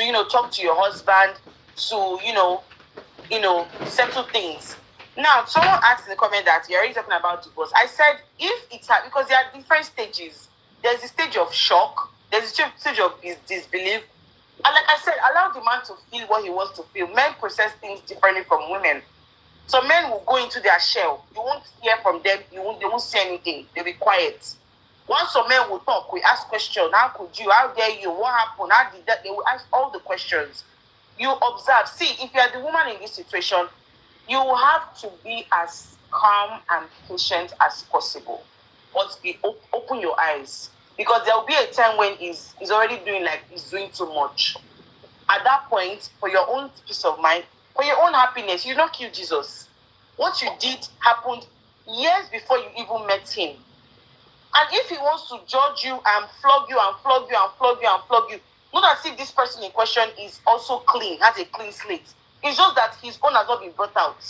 to, talk to your husband, to, settle things. Now, someone asked in the comment that you're already talking about divorce. I said, if it's because there are different stages. There's a stage of shock. There's a stage of disbelief. And like I said, allow the man to feel what he wants to feel. Men process things differently from women. So men will go into their shell. You won't hear from them. They won't say anything. They'll be quiet. Once some men will talk, we ask questions. How could you? How dare you? What happened? How did that? They will ask all the questions. You observe. See, if you are the woman in this situation, you have to be as calm and patient as possible. But open your eyes. Because there will be a time when he's already doing he's doing too much. At that point, for your own peace of mind, for your own happiness, you don't kill Jesus. What you did happened years before you even met him. And if he wants to judge you and flog you and flog you and flog you and flog you, not as if this person in question is also clean, has a clean slate. It's just that his own has not been brought out.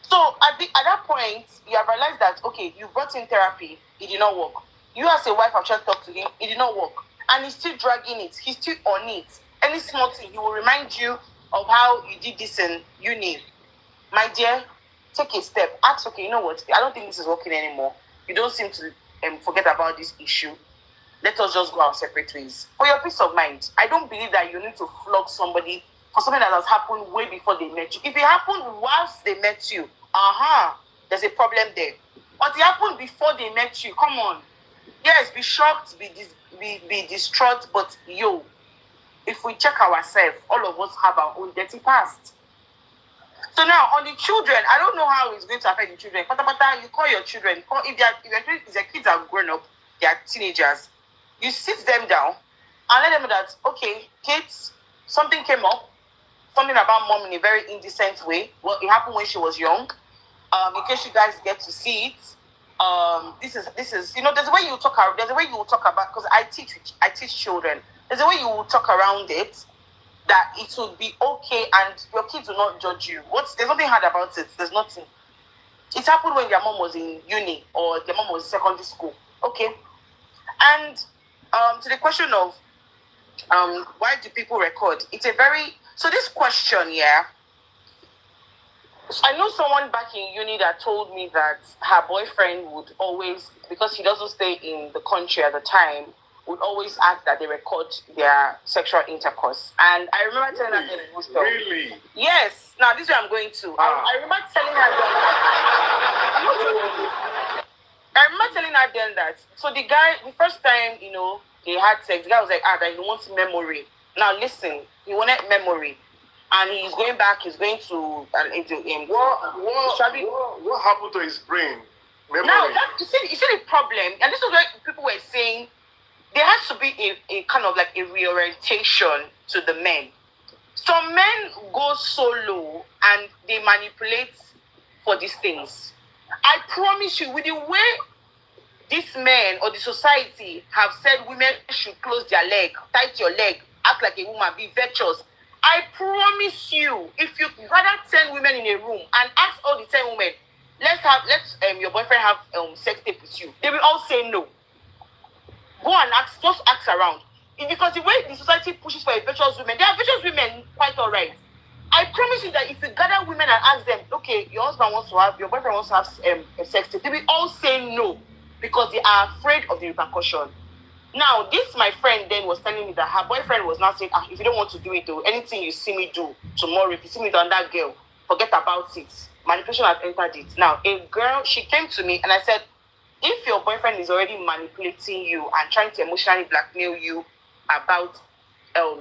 So at that point, you have realized that, okay, you brought in therapy, it did not work. You as a wife have tried to talk to him, it did not work. And he's still dragging it, he's still on it. Any small thing, he will remind you of how you did this in uni. My dear, take a step. Ask, okay, you know what? I don't think this is working anymore. You don't seem to forget about this issue. Let us just go our separate ways. For your peace of mind, I don't believe that you need to flog somebody for something that has happened way before they met you. If it happened whilst they met you, there's a problem there. But it happened before they met you. Come on. Yes, be shocked, be distraught, but if we check ourselves, all of us have our own dirty past. So now, on the children, I don't know how it's going to affect the children. You call your children, if their kids are grown up, they are teenagers, you sit them down and let them know that, okay, kids, something came up, something about mom in a very indecent way. Well, it happened when she was young. In case you guys get to see it, this is there's a way you talk about, because I teach children. There's a way you will talk around it that it will be okay and your kids will not judge you. There's nothing hard about it. There's nothing. It happened when their mom was in uni or their mom was in secondary school. Okay. And to the question of why do people record? So this question, I know someone back in uni that told me that her boyfriend would always, because he doesn't stay in the country at the time, would always ask that they record their sexual intercourse. And I remember telling her that. Really? Yes. Now, this is where I'm going to. I remember telling her that. I remember telling her then that. So the guy, the first time, they had sex, the guy was like, that he wants memory. Now, listen, he wanted memory. And he's going back, he's going to what happened to his brain? Memory. Now, you see the problem, and this is where people were saying there has to be a kind of a reorientation to the men. Some men go solo and they manipulate for these things. I promise you, with the way these men or the society have said women should close their leg, tight your leg, act like a woman, be virtuous. I promise you, if you gather 10 women in a room and ask all the 10 women, let your boyfriend have sex tape with you, they will all say no. Go and just ask around. Because the way the society pushes for a virtuous woman, there are virtuous women quite all right. I promise you that if you gather women and ask them, okay, your boyfriend wants to have sex tape, they will all say no because they are afraid of the repercussion. Now, this my friend then was telling me that her boyfriend was now saying, if you don't want to do it, though, anything you see me do tomorrow, if you see me on that girl, forget about it. Manipulation has entered it. Now, a girl, she came to me and I said, if your boyfriend is already manipulating you and trying to emotionally blackmail you about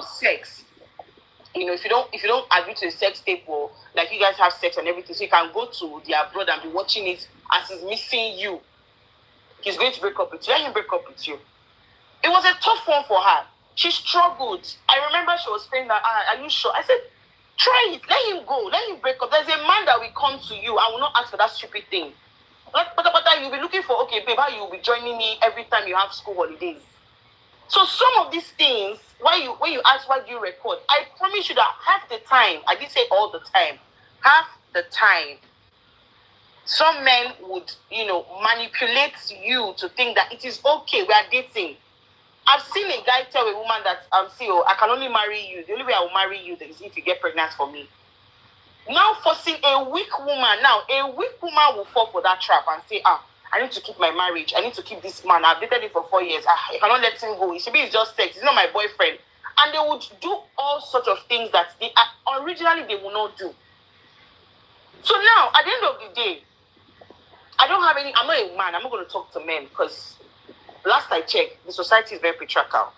sex, if you don't agree to a sex tape or like you guys have sex and everything, so you can go to their abroad and be watching it as he's missing you, he's going to break up with you. Let him break up with you. It was a tough one for her. She struggled. I remember she was saying that, are you sure? I said, try it. Let him go. Let him break up. There's a man that will come to you. I will not ask for that stupid thing. But you'll be looking for, okay, babe, how you'll be joining me every time you have school holidays. So some of these things, when you ask why do you record, I promise you that half the time, I didn't say all the time, half the time, some men would, manipulate you to think that it is okay, we are dating. I've seen a guy tell a woman that, see, I can only marry you. The only way I will marry you is if you get pregnant for me. Now forcing a weak woman, will fall for that trap and say, I need to keep my marriage. I need to keep this man. I've dated him for 4 years. I cannot let him go. It should be just sex. He's not my boyfriend. And they would do all sorts of things that originally they will not do. So now, at the end of the day, I'm not a man. I'm not going to talk to men because last I checked, the society is very patriarchal.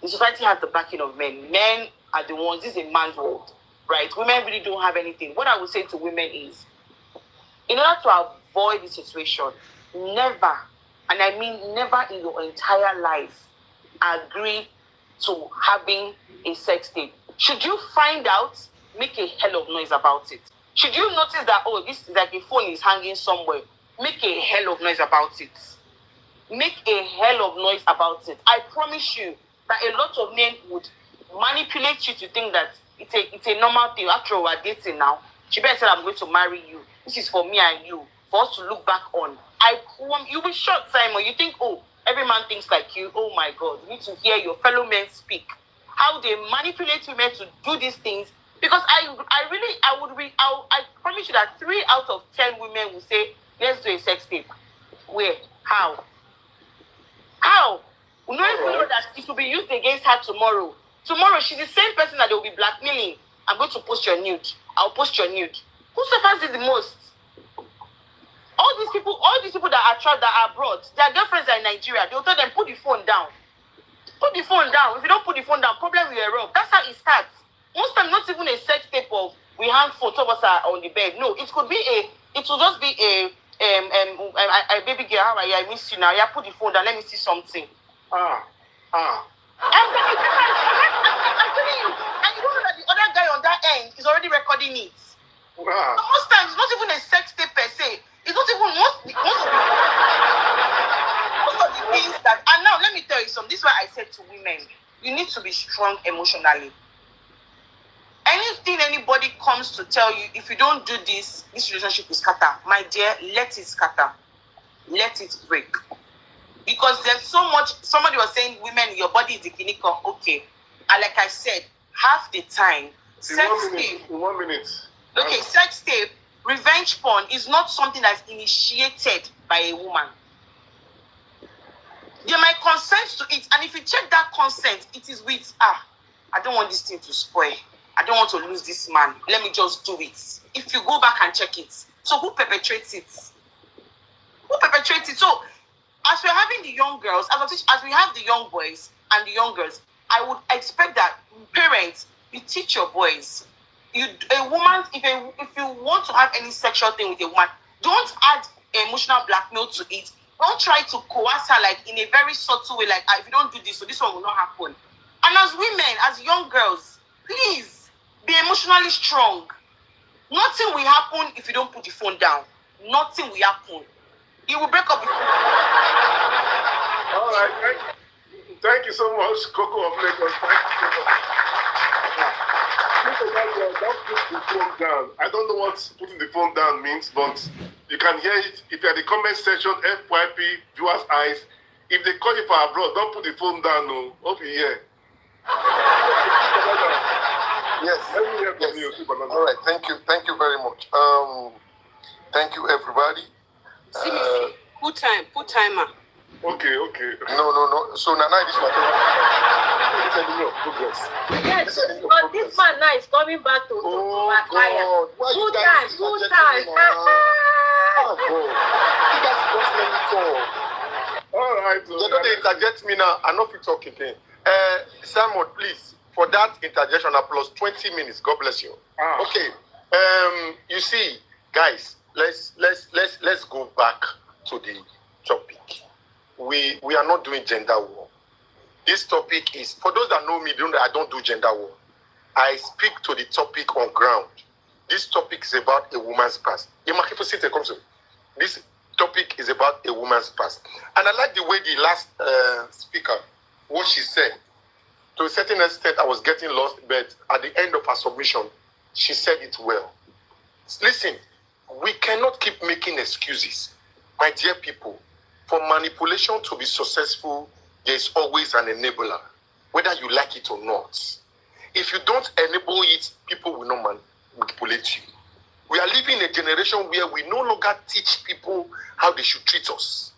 The society has the backing of men. Men are the ones. This is a man's world, right? Women really don't have anything. What I would say to women is, in order to avoid the situation, never, and I mean never in your entire life, agree to having a sex tape. Should you find out, make a hell of noise about it. Should you notice that, this is like a phone is hanging somewhere, make a hell of noise about it. Make a hell of noise about it. I promise you that a lot of men would manipulate you to think that it's a normal thing. After all, we're dating now. She better say, I'm going to marry you. This is for me and you, for us to look back on. You'll be shocked, Simon. You think, every man thinks like you. Oh my God, you need to hear your fellow men speak. How they manipulate women to do these things. Because I promise you that 3 out of 10 women will say, let's do a sex tape. Where? How? We don't even know that it will be used against her tomorrow. Tomorrow, she's the same person that they will be blackmailing. I'm going to post your nude. I'll post your nude. Who suffers it the most? All these people that are trapped, that are abroad, their girlfriends are in Nigeria. They'll tell them, put the phone down. Put the phone down. If you don't put the phone down, problem will erupt. That's how it starts. Most times, not even a sex tape of we hang photo of us on the bed. No, it will just be a baby girl, how are you? I miss you now. Yeah, put the phone down. Let me see something. I'm telling you, and you don't know that the other guy on that end is already recording it. So most times, it's not even a sex tape per se. It's not even most of the things that. And now, let me tell you something. This is why I said to women, you need to be strong emotionally. Anything anybody comes to tell you, if you don't do this relationship will scatter. My dear, let it scatter. Let it break. Because there's so much. Somebody was saying, women, your body is the clinical. Okay. And like I said, half the time, sex tape. In 1 minute. Okay, sex tape, revenge porn is not something that's initiated by a woman. They might consent to it. And if you check that consent, it is with, I don't want this thing to spoil. I don't want to lose this man. Let me just do it. If you go back and check it. So who perpetrates it? So as we're having the young girls, as we have the young boys and the young girls, I would expect that parents, you teach your boys. If you want to have any sexual thing with a woman, don't add emotional blackmail to it. Don't try to coerce her like in a very subtle way, like if you don't do this, so this one will not happen. And as women, as young girls, please be emotionally strong. Nothing will happen if you don't put the phone down. Nothing will happen. You will break up. All right. Thank you so much, Coco of Lagos. Thank you. Don't put the phone down. I don't know what putting the phone down means, but you can hear it. If you're in the comment section, FYP, viewers' eyes, if they call you for abroad, don't put the phone down. No, hope you hear. Yes. Let me hear from you. All right. Thank you very much. Thank you, everybody. See, put timer. Okay. No. So Nana, this matter. This is of progress. Yes, but this man now is coming back to backfire. God. Why Full you guys time. Oh, God. You guys just let me talk. All right. They don't interject me now. I know if you talk again. Simon, please, for that interjection, plus 20 minutes. God bless you. Okay. You see, guys, let's go back to the topic. We are not doing gender war. This topic is, for those that know me, I don't do gender war. I speak to the topic on ground. This topic is about a woman's past. This topic is about a woman's past. And I like the way the last speaker, what she said. To a certain extent, I was getting lost, but at the end of her submission, she said it well. Listen, we cannot keep making excuses, my dear people. For manipulation to be successful, there's always an enabler, whether you like it or not. If you don't enable it, people will not manipulate you. We are living in a generation where we no longer teach people how they should treat us.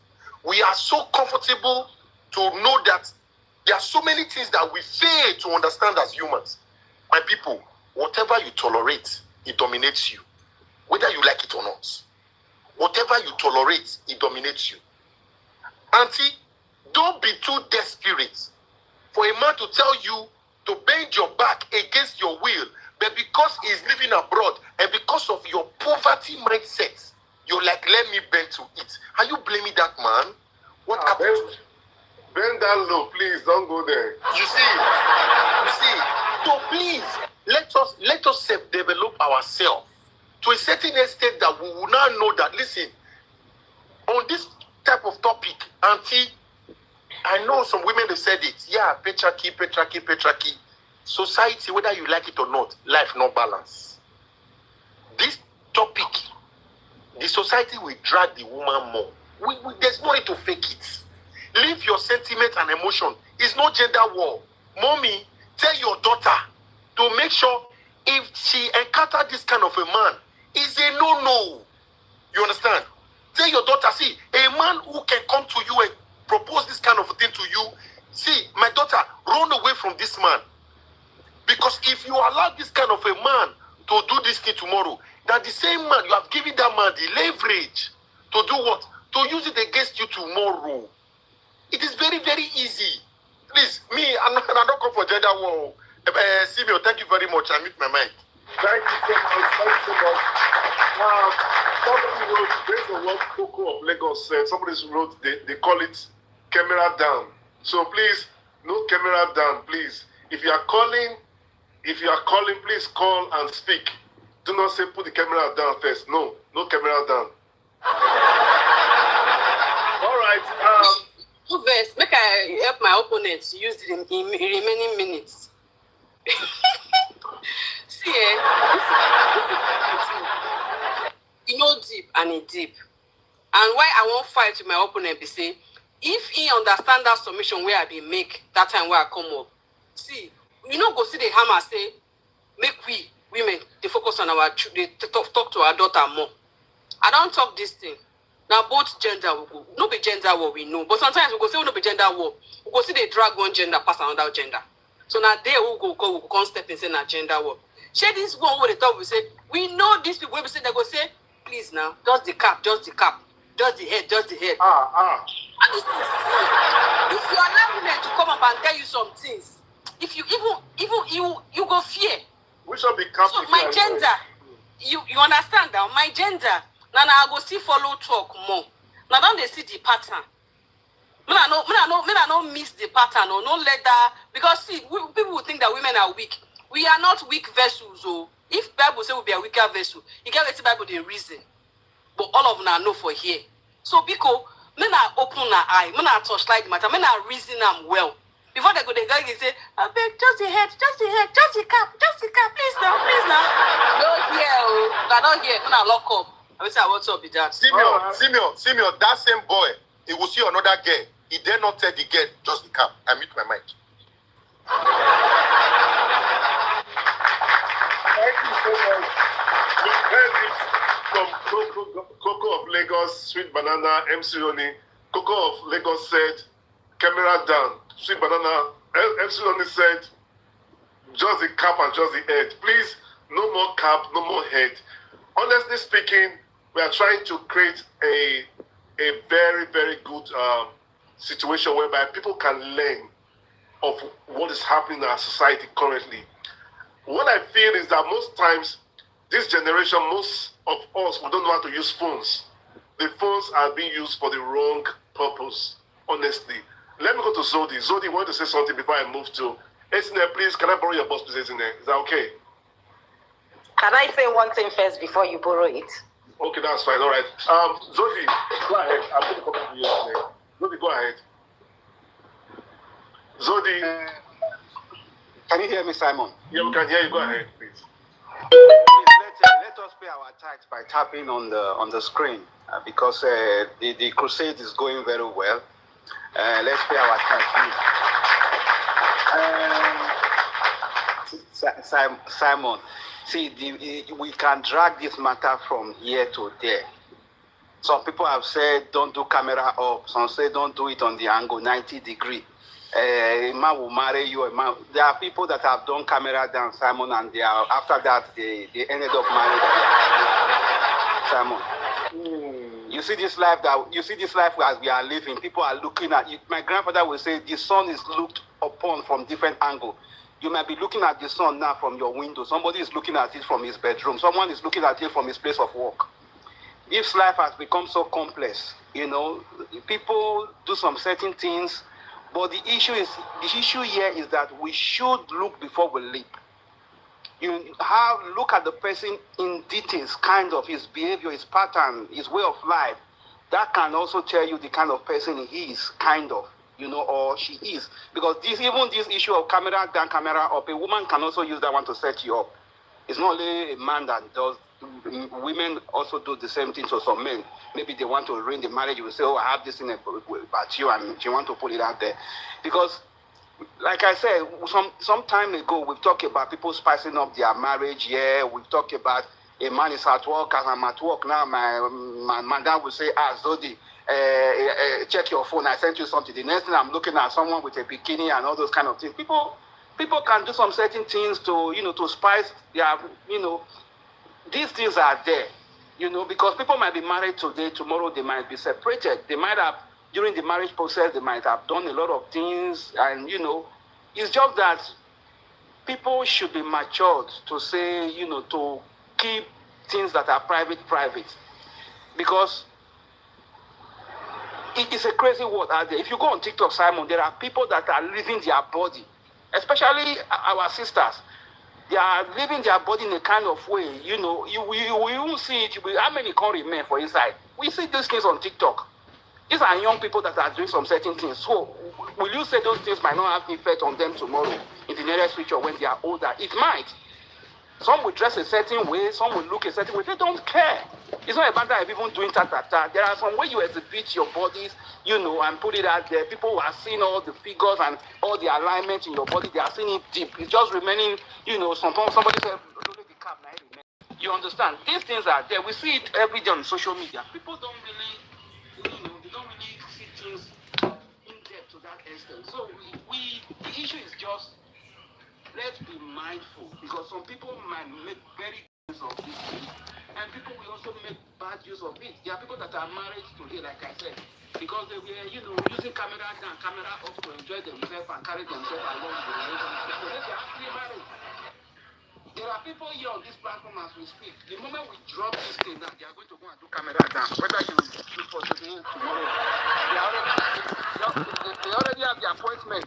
We are so comfortable to know that there are so many things that we fail to understand as humans. My people, whatever you tolerate, it dominates you. Whether you like it or not. Whatever you tolerate, it dominates you. Auntie, don't be too desperate for a man to tell you to bend your back against your will, but because he's living abroad and because of your poverty mindset, you're like, let me bend to it. Are you blaming that man? What happened? Bend down low, please. Don't go there. You see. So please, let us self-develop ourselves to a certain extent that we will now know that, listen, on this type of topic, Auntie, I know some women, they said it. Yeah, patriarchy. Society, whether you like it or not, life no balance. This topic, the society will drag the woman more. There's no need to fake it. Leave your sentiment and emotion. It's no gender war. Mommy, tell your daughter to make sure if she encounter this kind of a man, it's a no-no. You understand? Tell your daughter, see, a man who can come to you and propose this kind of a thing to you, see, my daughter, run away from this man. Because if you allow this kind of a man to do this thing tomorrow, that the same man, you have given that man the leverage to do what? To use it against you tomorrow. It is very, very easy. Please, me, I don't come for gender war. Simio, thank you very much. I mute my mic. Thank you so much. Somebody wrote, based on what Coco of Lagos said, somebody wrote, they call it camera down. So please, no camera down, please. If you are calling, please call and speak. Do not say put the camera down first. No camera down. All right. Verse, make I help my opponents use it in remaining minutes. See, this is deep and it deep. And why I won't fight with my opponent be say, if he understand that submission where I be make that time where I come up, see, you know, go see the hammer say, make we women they focus on our they talk to our daughter more. I don't talk this thing. Now both gender will go. No be gender war we know, but sometimes we go say we no be gender war. We go see they drag one gender past another gender. So now they will go step and say na gender war. Share this one where they talk we say we know these people we say they go say please now just the cap, just the head, just the head. And this thing, if you allow women to come up and tell you some things, if you even you go fear. We should be cap. So my gender, you understand that my gender. Now I go see follow talk more. Now don't they see the pattern? Me I no miss the pattern or no let that because see people will think that women are weak. We are not weak vessels. So if Bible say we be a weaker vessel, you can't let Bible the reason. But all of them are no for here. So because me I open an eye, me I touch like the matter, me I reason them well. Before they go, they say, I beg, just the head, just the cap, please now. I don't hear, when I lock up. I will say, what's up with that? Simeon, that same boy, he will see another girl. He dare not tell the girl, just the cap. I mute my mic. Thank you so much. We heard it from Coco of Lagos, Sweet Banana, MC Oni. Coco of Lagos said, camera down. Sweet Banana, MC Oni said, just the cap and just the head. Please, no more cap, no more head. Honestly speaking, we are trying to create a very, very good situation whereby people can learn of what is happening in our society currently. What I feel is that most times, this generation, most of us, we don't know how to use phones. The phones are being used for the wrong purpose, honestly. Let me go to Zodi. Zodi, you want to say something before I move to Esne, please, can I borrow your boss, please, Esne? Is that okay? Can I say one thing first before you borrow it? Okay, that's fine. All right. Zodi, go ahead. I'm going to come back to you. Zodi, go ahead. Zodi. Can you hear me, Simon? Yeah, we can hear you. Go ahead, please. Let us pay our tithes by tapping on the screen because the crusade is going very well. Let's pay our tax. Simon, see, we can drag this matter from here to there. Some people have said don't do camera up. Some say don't do it on the angle 90 degree. A man will marry you. A man. There are people that have done camera down, Simon, and they are after that they ended up married. Simon. You see this life as we are living. People are looking at it. My grandfather will say the sun is looked upon from different angles. You might be looking at the sun now from your window. Somebody is looking at it from his bedroom. Someone is looking at it from his place of work. This life has become so complex. People do some certain things, but the issue here is that we should look before we leap. Look at the person in details, kind of his behavior, his pattern, his way of life. That can also tell you the kind of person he is, kind of, or she is. Because this issue of camera down, camera up, a woman can also use that one to set you up. It's not only a man that does. Women also do the same thing to some men. Maybe they want to ruin the marriage. You will say, oh, I have this thing about you, and you want to put it out there. Because like I said, some time ago, we've talked about people spicing up their marriage. Yeah, we've talked about a man is at work, as I'm at work now. My madam will say, Zodi, check your phone. I sent you something. The next thing I'm looking at someone with a bikini and all those kind of things. People can do some certain things to spice their, these things are there, because people might be married today, tomorrow they might be separated. They might have, during the marriage process, they might have done a lot of things, and, it's just that people should be matured to say, to keep things that are private. Because it is a crazy world out there. If you go on TikTok, Simon, there are people that are leaving their body, especially our sisters. They are living their body in a kind of way, we won't see it. How many can remain for inside? We see these things on TikTok. These are young people that are doing some certain things. So, will you say those things might not have effect on them tomorrow, in the nearest future, when they are older? It might. Some will dress a certain way, some will look a certain way. They don't care. It's not a matter of even doing ta-ta-ta. There are some way you exhibit your bodies, and put it out there. People who are seeing all the figures and all the alignment in your body, they are seeing it deep. It's just remaining, sometimes somebody said, only the cap now remain. You understand? These things are there. We see it every day on social media. People don't really, they don't really see things in depth to that extent. So the issue is just, let's be mindful, because some people might make very good use of this thing, and people will also make bad use of it. There are people that are married today, like I said, because they were, using camera down, camera up to enjoy themselves and carry themselves along the relationship. So they are actually married. There are people here on this platform as we speak. The moment we drop this thing down, they are going to go and do camera down. Whether you do for today, tomorrow, they already have the appointment.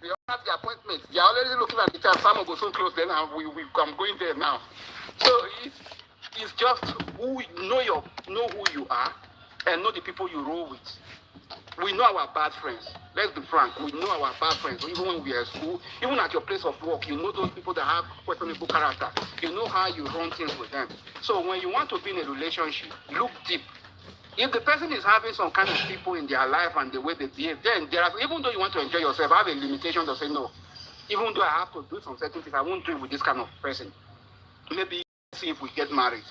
They all have the appointment. They are already looking at the time. Some will go so close then, and I'm going there now. So it's just know who you are, and know the people you roll with. We know our bad friends. Let's be frank. We know our bad friends. Even when we are at school, even at your place of work, you know those people that have questionable character. You know how you run things with them. So when you want to be in a relationship, look deep. If the person is having some kind of people in their life and the way they behave, then even though you want to enjoy yourself, have a limitation to say no. Even though I have to do some certain things, I won't do it with this kind of person. Maybe see if we get married.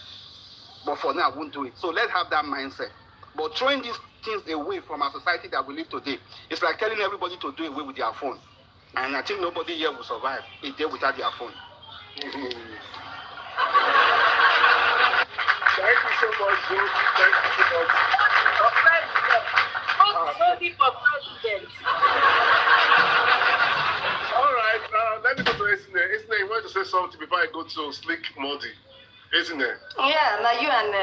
But for now, I won't do it. So let's have that mindset. But throwing these things away from our society that we live today, it's like telling everybody to do away with their phone. And I think nobody here will survive a day without their phone. Thank you so much, Joe. Thank you so much. For president. Vote for president. All right, let me go to Isne. Isne, you want to say something before I go to Slick Modi? Isn't it? Yeah, now you and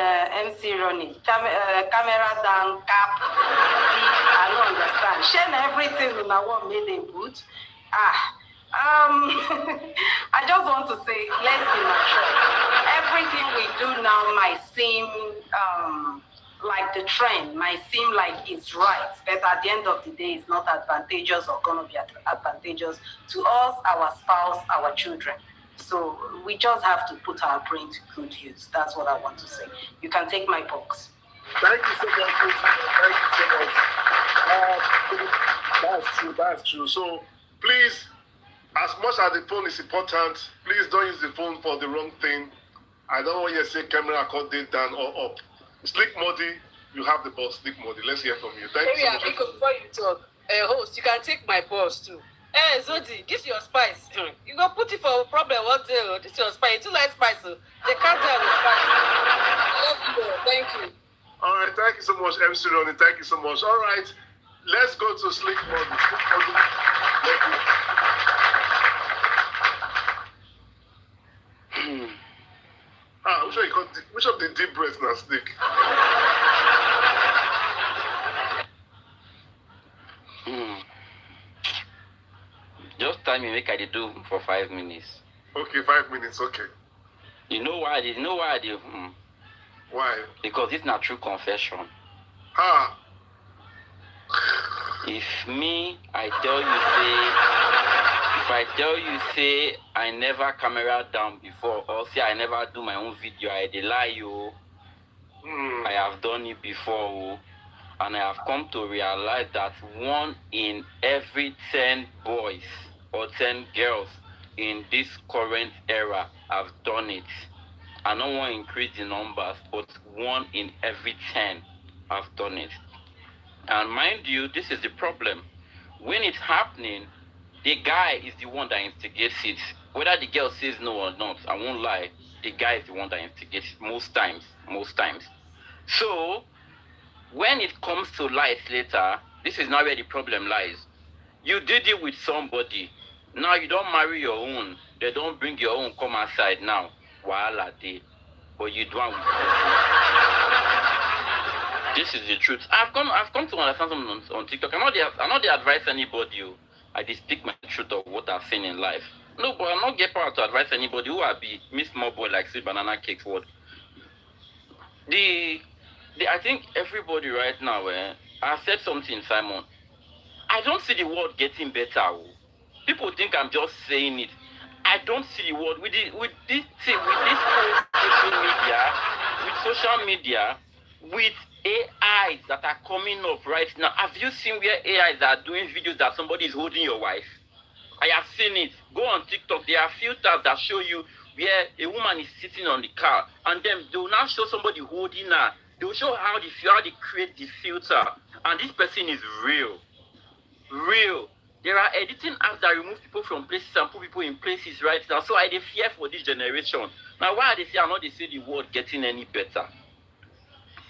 MC Ronnie, camera down, cap, see, I don't understand. Share everything in our made a boot. I just want to say, let's be mature. Everything we do now might seem like the trend, might seem like it's right, but at the end of the day, it's not advantageous or going to be advantageous to us, our spouse, our children. So we just have to put our brain to good use. That's what I want to say. You can take my box. Thank you so much, Coach. Thank you so much. That's true. So please, as much as the phone is important, please don't use the phone for the wrong thing. I don't want you to say camera cut it down or up. Slick Modi, you have the boss. Slick Modi, let's hear from you. Thank you so much. Before you talk, host, you can take my boss too. Hey, Zodi, this is your spice. You go put it for a problem one day. This is your spice. You too like spice. They can't tell the spice. I love you. Thank you. All right, thank you so much, MC Ronnie. Thank you so much. All right, let's go to Slick Modi. Which of the deep breaths now, Slick? Just tell me make I dey do for 5 minutes. Okay, 5 minutes, okay. You know why I did? Why? Because it's not true confession. Ah. If I tell you say I never camera down before, or say I never do my own video, I dey lie you. I have done it before, and I have come to realize that 1 in every 10 boys or 10 girls in this current era have done it. I don't want to increase the numbers, but 1 in every 10 have done it. And mind you, this is the problem. When it's happening, the guy is the one that instigates it. Whether the girl says no or not, I won't lie, the guy is the one that instigates it most times. So, when it comes to lies later, this is not where the problem lies. You did it with somebody. Now you don't marry your own. They don't bring your own come outside now. Wahala day. But you do it with this is the truth. I've come to understand something on TikTok. I'm not the advise anybody. I just speak my truth of what I've seen in life. No, but I'm not get power to advise anybody who I be Miss Small Boy like say banana cakes word. I think everybody right now, I said something, Simon. I don't see the world getting better. People think I'm just saying it. I don't see the world with this whole social media, with AIs that are coming up right now. Have you seen where AIs are doing videos that somebody is holding your wife? I have seen it. Go on TikTok. There are filters that show you where a woman is sitting on the car, and then they will now show somebody holding her. They will show how they create the filter, and this person is real. There are editing apps that remove people from places and put people in places right now. So I fear for this generation. Now, why they say I'm not they say the world getting any better?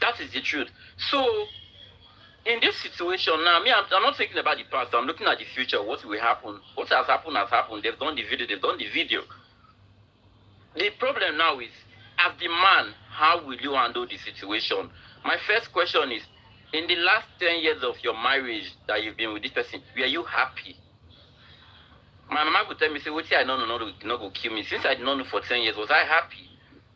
That is the truth. So, in this situation now, I'm not thinking about the past. I'm looking at the future. What will happen? What has happened has happened. They've done the video. The problem now is, as the man, how will you handle the situation? My first question is, in the last 10 years of your marriage that you've been with this person, were you happy? My mama would tell me, say, what I know, not go kill me. Since I did not know for 10 years, was I happy?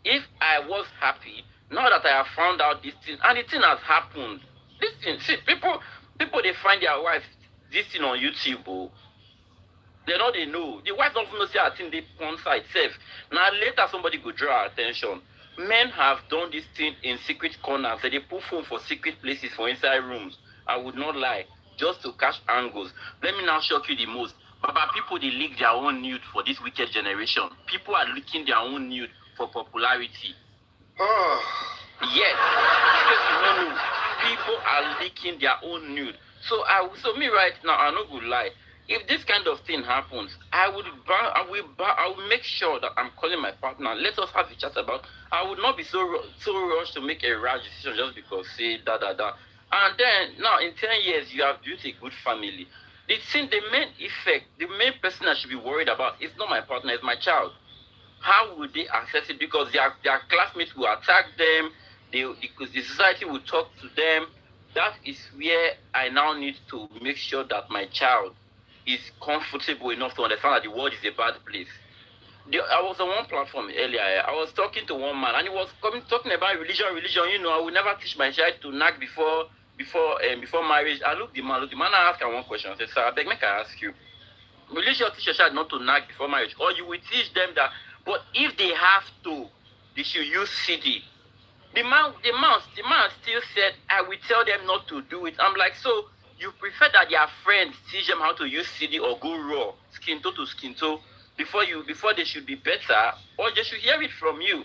If I was happy, now that I have found out this thing, and the thing has happened, this thing, see, people, they find their wife this thing on YouTube, they know. The wife don't know, say, I think they porn site safe. Now, later, somebody could draw our attention. Men have done this thing in secret corners. They put phone for secret places, for inside rooms. I would not lie, just to catch angles. Let me now shock you the most. But people, they leak their own nude for this wicked generation. People are leaking their own nude for popularity. Yes. No. People are leaking their own nude. So me right now, I'm not gonna lie. If this kind of thing happens, I will make sure that I'm calling my partner. Let us have a chat about. I would not be so rushed to make a rash decision just because say da. And then now in 10 years you have built a good family. The main person I should be worried about is not my partner, it's my child. How would they access it? Because their classmates will attack them. Because the society will talk to them. That is where I now need to make sure that my child is comfortable enough to understand that the world is a bad place. I was on one platform earlier. I was talking to one man, and he was talking about religion. You know, I will never teach my child to nag before marriage. I looked the man. I asked him one question. I said, "Sir, I beg, make I ask you, will you teach your child not to nag before marriage, or you will teach them that? But if they have to, they should use CD." The man still said, I will tell them not to do it. I'm like, so you prefer that their friends teach them how to use CD or go raw, skin toe to skin toe, before they should be better, or they should hear it from you?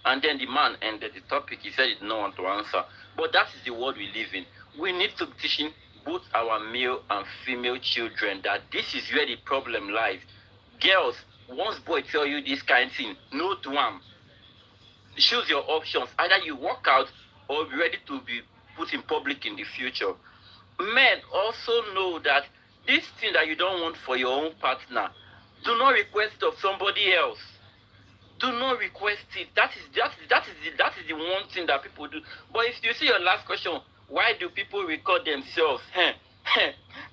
And then the man ended the topic. He said he did not want to answer. But that is the world we live in. We need to be teaching both our male and female children that this is where the problem lies. Girls, once boy tell you this kind of thing, no to am. Choose your options. Either you work out or be ready to be put in public in the future. Men also know that this thing that you don't want for your own partner, do not request of somebody else. Do not request it. That is the one thing that people do. But if you see your last question, why do people record themselves?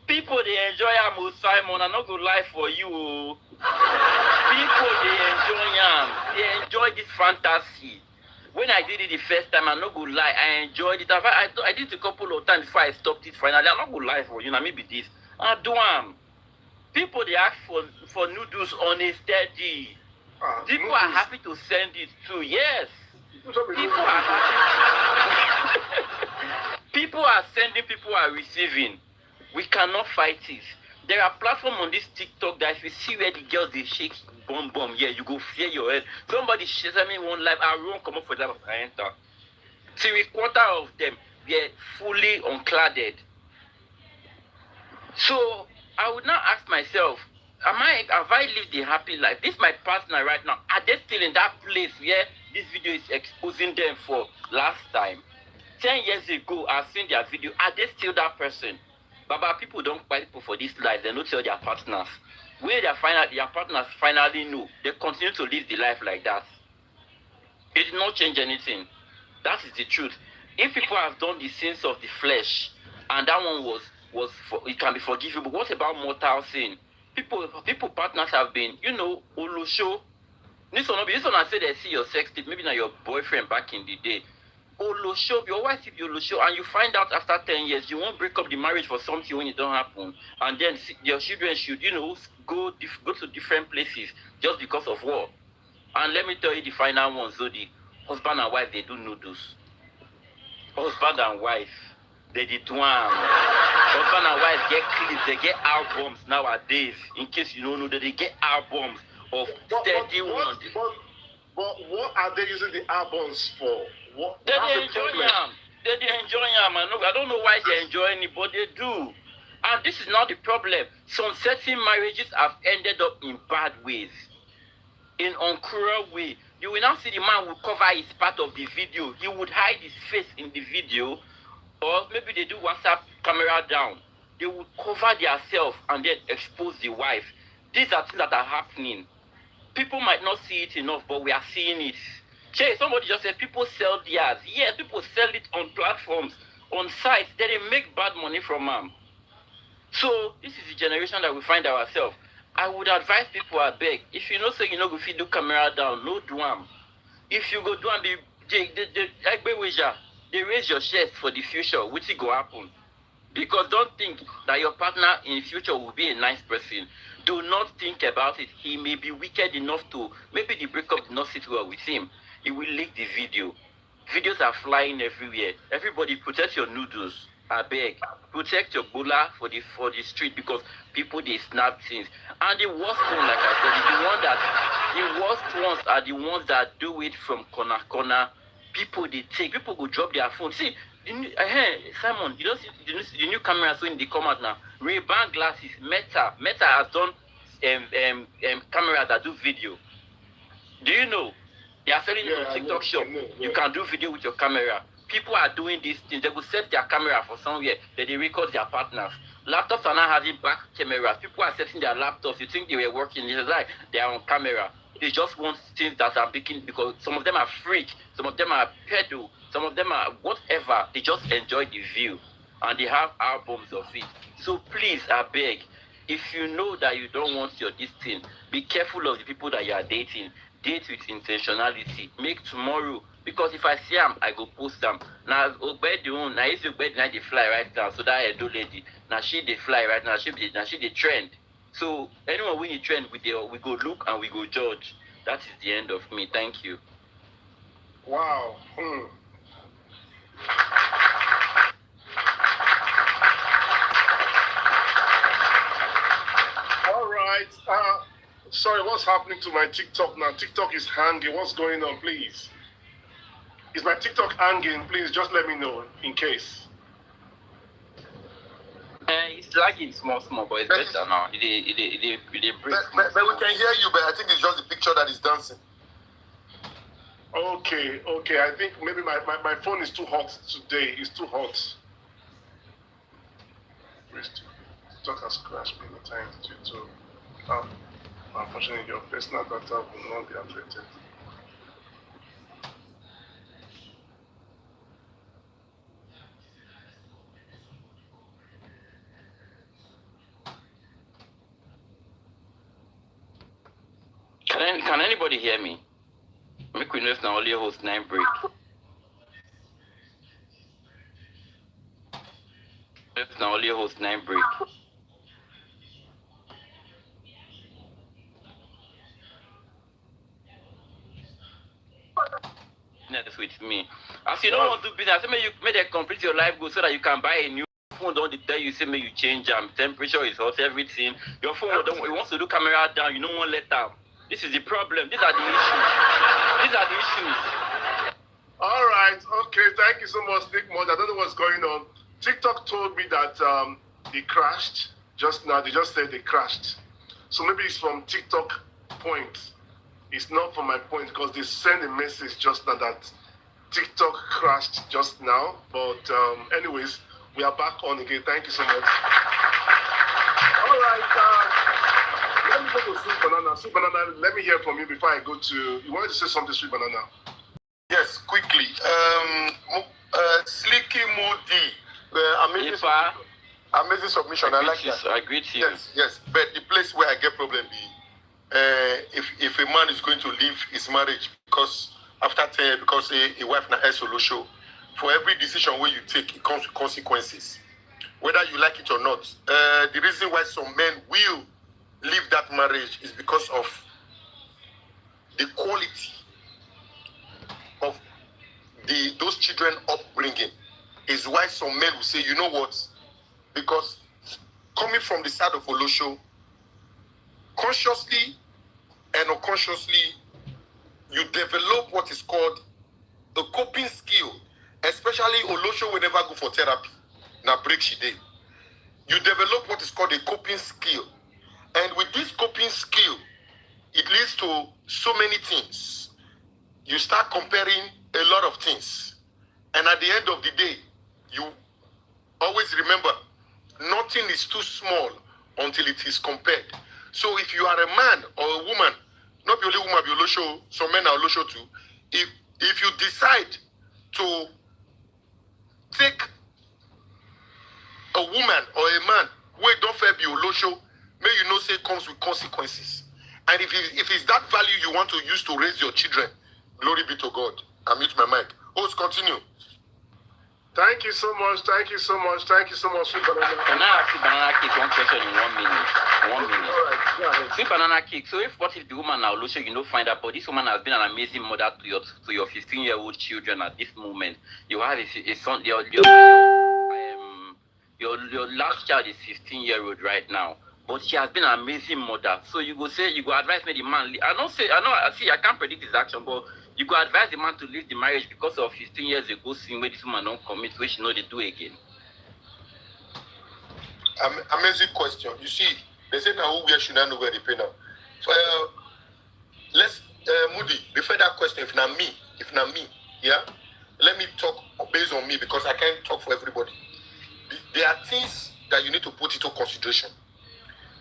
People they enjoy am, Simon. I'm not gonna lie for you. People they enjoy am. They enjoy this fantasy. When I did it the first time, I'm not gonna lie, I enjoyed it. I did it a couple of times before I stopped it finally. I'm not gonna lie for you. Now maybe this. I do am. People they ask for noodles on a steady. People are happy to send it too. Yes. People are happy. People are sending, people are receiving. We cannot fight it. There are platforms on this TikTok that if you see where the girls they shake bomb, yeah, you go fear your head. Somebody shares me one live, I won't come up for that I enter. 3/4 of them they're fully uncladded. So I would now ask myself, have I lived a happy life? This is my partner right now. Are they still in that place where this video is exposing them for last time? 10 years ago, I've seen their video. Are they still that person? Baba, people don't fight people for this life. They don't tell their partners. Where their partners finally know, they continue to live the life like that. It did not change anything. That is the truth. If people have done the sins of the flesh, and that one it can be forgiven, but what about mortal sin? People partners have been, Olosho. This one I say they see your sex tape, maybe not your boyfriend back in the day. Olosho, your wife if you Olosho, and you find out after 10 years you won't break up the marriage for something when it don't happen, and then your children should, go to different places just because of war. And let me tell you the final one, Zodi. Husband and wife, they do noodles. Husband and wife, they did one. Husband and wife get clips, they get albums nowadays. In case you don't know that they get albums of steady ones. But what are they using the albums for? They enjoy them. They enjoy them. I don't know why they enjoy it, but they do. And this is not the problem. Some certain marriages have ended up in bad ways, in uncruel way. You will now see the man will cover his part of the video. He would hide his face in the video, or maybe they do WhatsApp camera down. They would cover themselves and then expose the wife. These are things that are happening. People might not see it enough, but we are seeing it. Somebody just said people sell theirs. Yes, people sell it on platforms, on sites. Then they make bad money from them. So this is the generation that we find ourselves. I would advise people, I beg, if you know say you know if you do camera down, no do them. If you go do them, they raise your shares for the future, which will go happen. Because don't think that your partner in the future will be a nice person. Do not think about it. He may be wicked enough to, maybe the breakup did not sit well with him. He will leak the video. Videos are flying everywhere. Everybody protect your noodles. I beg. Protect your bola for the street, because people they snap things. And the worst one, like I said, the worst ones are the ones that do it from corner. People they take. People go drop their phone. See, Simon, you don't see the new cameras when they come out now. Ray-Ban glasses, Meta has done cameras that do video. Do you know? They are selling it on TikTok shop. You can do video with your camera. People are doing these things. They will set their camera for somewhere. Then they record their partners. Laptops are now having back cameras. People are setting their laptops. You think they were working. It's like they are on camera. They just want things that are picking, because some of them are freak. Some of them are pedo. Some of them are whatever. They just enjoy the view. And they have albums of it. So please, I beg, if you know that you don't want your this thing, be careful of the people that you are dating. Date with intentionality. Make tomorrow. Because if I see them, I go post them. Now, I used to they fly right now. So that Edo lady, now she they fly right now. She the trend. So anyone when you trend, we go look and we go judge. That is the end of me. Thank you. Wow. All right. Sorry, what's happening to my TikTok now? TikTok is hanging. What's going on, please? Is my TikTok hanging? Please just let me know in case. It's lagging small, but it's better now. It breaks. But we can hear you, but I think it's just the picture that is dancing. Okay. I think maybe my phone is too hot today. It's too hot. TikTok has crashed many times due to unfortunately your personal data will not be affected. Can anybody hear me? Make we know if now only host 9 break. If now only host 9 break. That's with me. As you don't want to be that, so may they complete your life goal so that you can buy a new phone. Don't tell you say may you change temperature is hot, everything. Your phone don't it wants to do camera down, you don't want to let down. This is the problem. These are the issues. All right. Okay. Thank you so much, Nick Mod. I don't know what's going on. TikTok told me that it crashed just now. They just said they crashed. So maybe it's from TikTok point. It's not from my point because they sent a message just now that TikTok crashed just now. But anyways, we are back on again. Thank you so much. All right. Let me go to Sweet Banana. Sweet Banana, let me hear from you before I go to... You wanted to say something, Sweet Banana? Yes, quickly. Slicky Modi. Amazing submission. I like that. I agree to you. Yes. But the place where I get problem be if a man is going to leave his marriage because after 10 years, because a wife na solo show, for every decision where you take, it comes with consequences. Whether you like it or not. The reason why some men will leave that marriage is because of the quality of those children upbringing. Is why some men will say, you know what? Because coming from the side of Olosho, consciously and unconsciously, you develop what is called a coping skill. Especially Olosho will never go for therapy. Now break she day. You develop what is called a coping skill. And with this coping skill, it leads to so many things. You start comparing a lot of things. And at the end of the day, you always remember, nothing is too small until it is compared. So if you are a man or a woman, not the only woman, be Olosho, some men are Olosho too, if you decide to take a woman or a man who don't fair be Olosho, may you know say it comes with consequences. And if it's that value you want to use to raise your children, glory be to God. I mute my mic. Host, continue. Thank you so much. Sweet Banana. Can I ask you Banana Cake one question in 1 minute? 1 minute. All right, go ahead. Sweet Banana Cake. So what if the woman now, Lusho, find out, but this woman has been an amazing mother to your 15-year-old children at this moment. You have a son, your last child is 15-year-old right now. But she has been an amazing mother. So you go advise me the man. I can't predict his action, but you go advise the man to leave the marriage because of 15 years ago sin where this woman don't commit, which she know they do again. Amazing question. You see, they say now who should not know where they pay now. Let's Moody, refer that question if not me, yeah. Let me talk based on me because I can't talk for everybody. There are things that you need to put into consideration.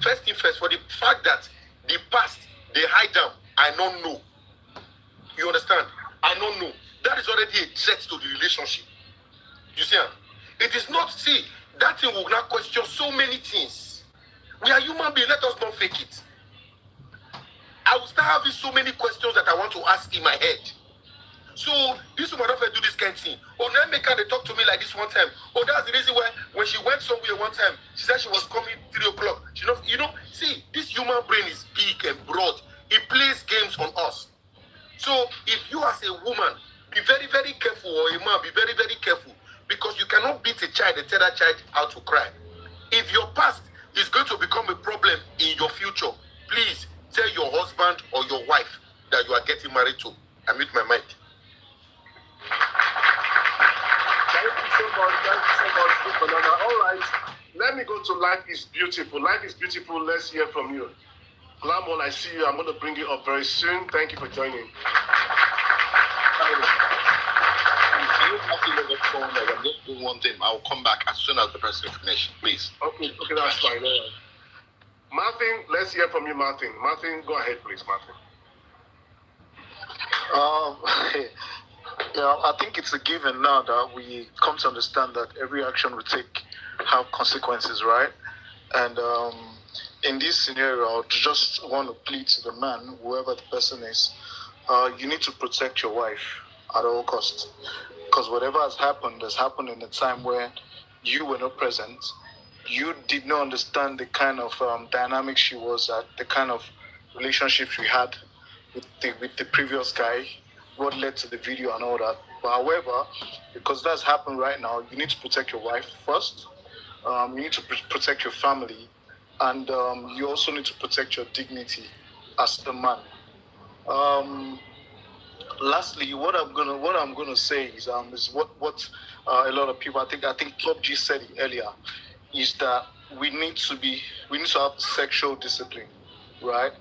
First thing first, for the fact that the past they hide them, I don't know. You understand? I don't know. That is already a threat to the relationship. You see? It is not, see, that thing will not question so many things. We are human beings, let us not fake it. I will start having so many questions that I want to ask in my head. So, this woman don't do this kind of thing. Oh, now make her they talk to me like this one time. Oh, that's the reason why when she went somewhere one time, she said she was coming 3 o'clock. See, this human brain is big and broad. It plays games on us. So, if you as a woman be very, very careful, or a man, be very, very careful, because you cannot beat a child and tell that child how to cry. If your past is going to become a problem in your future, please tell your husband or your wife that you are getting married to. I mute my mic. Thank you so much, Banana. All right, let me go to Life is Beautiful. Life is Beautiful, let's hear from you. Lamon, I see you. I'm going to bring you up very soon. Thank you for joining. I'm just doing one thing. I'll come back as soon as the person finishes, please. Okay, that's fine. Martin, let's hear from you, Martin. Martin, go ahead, please, Martin. I think it's a given now that we come to understand that every action we take have consequences, right? And in this scenario, I just want to plead to the man, whoever the person is, you need to protect your wife at all costs. Because whatever has happened in a time where you were not present. You did not understand the kind of dynamics she was at, the kind of relationship she had with the previous guy, what led to the video and all that. But however, because that's happened right now, you need to protect your wife first. You need to protect your family, and you also need to protect your dignity as the man. Lastly, what I'm gonna say is what a lot of people, I think Club G said it earlier, is that we need to have sexual discipline, right?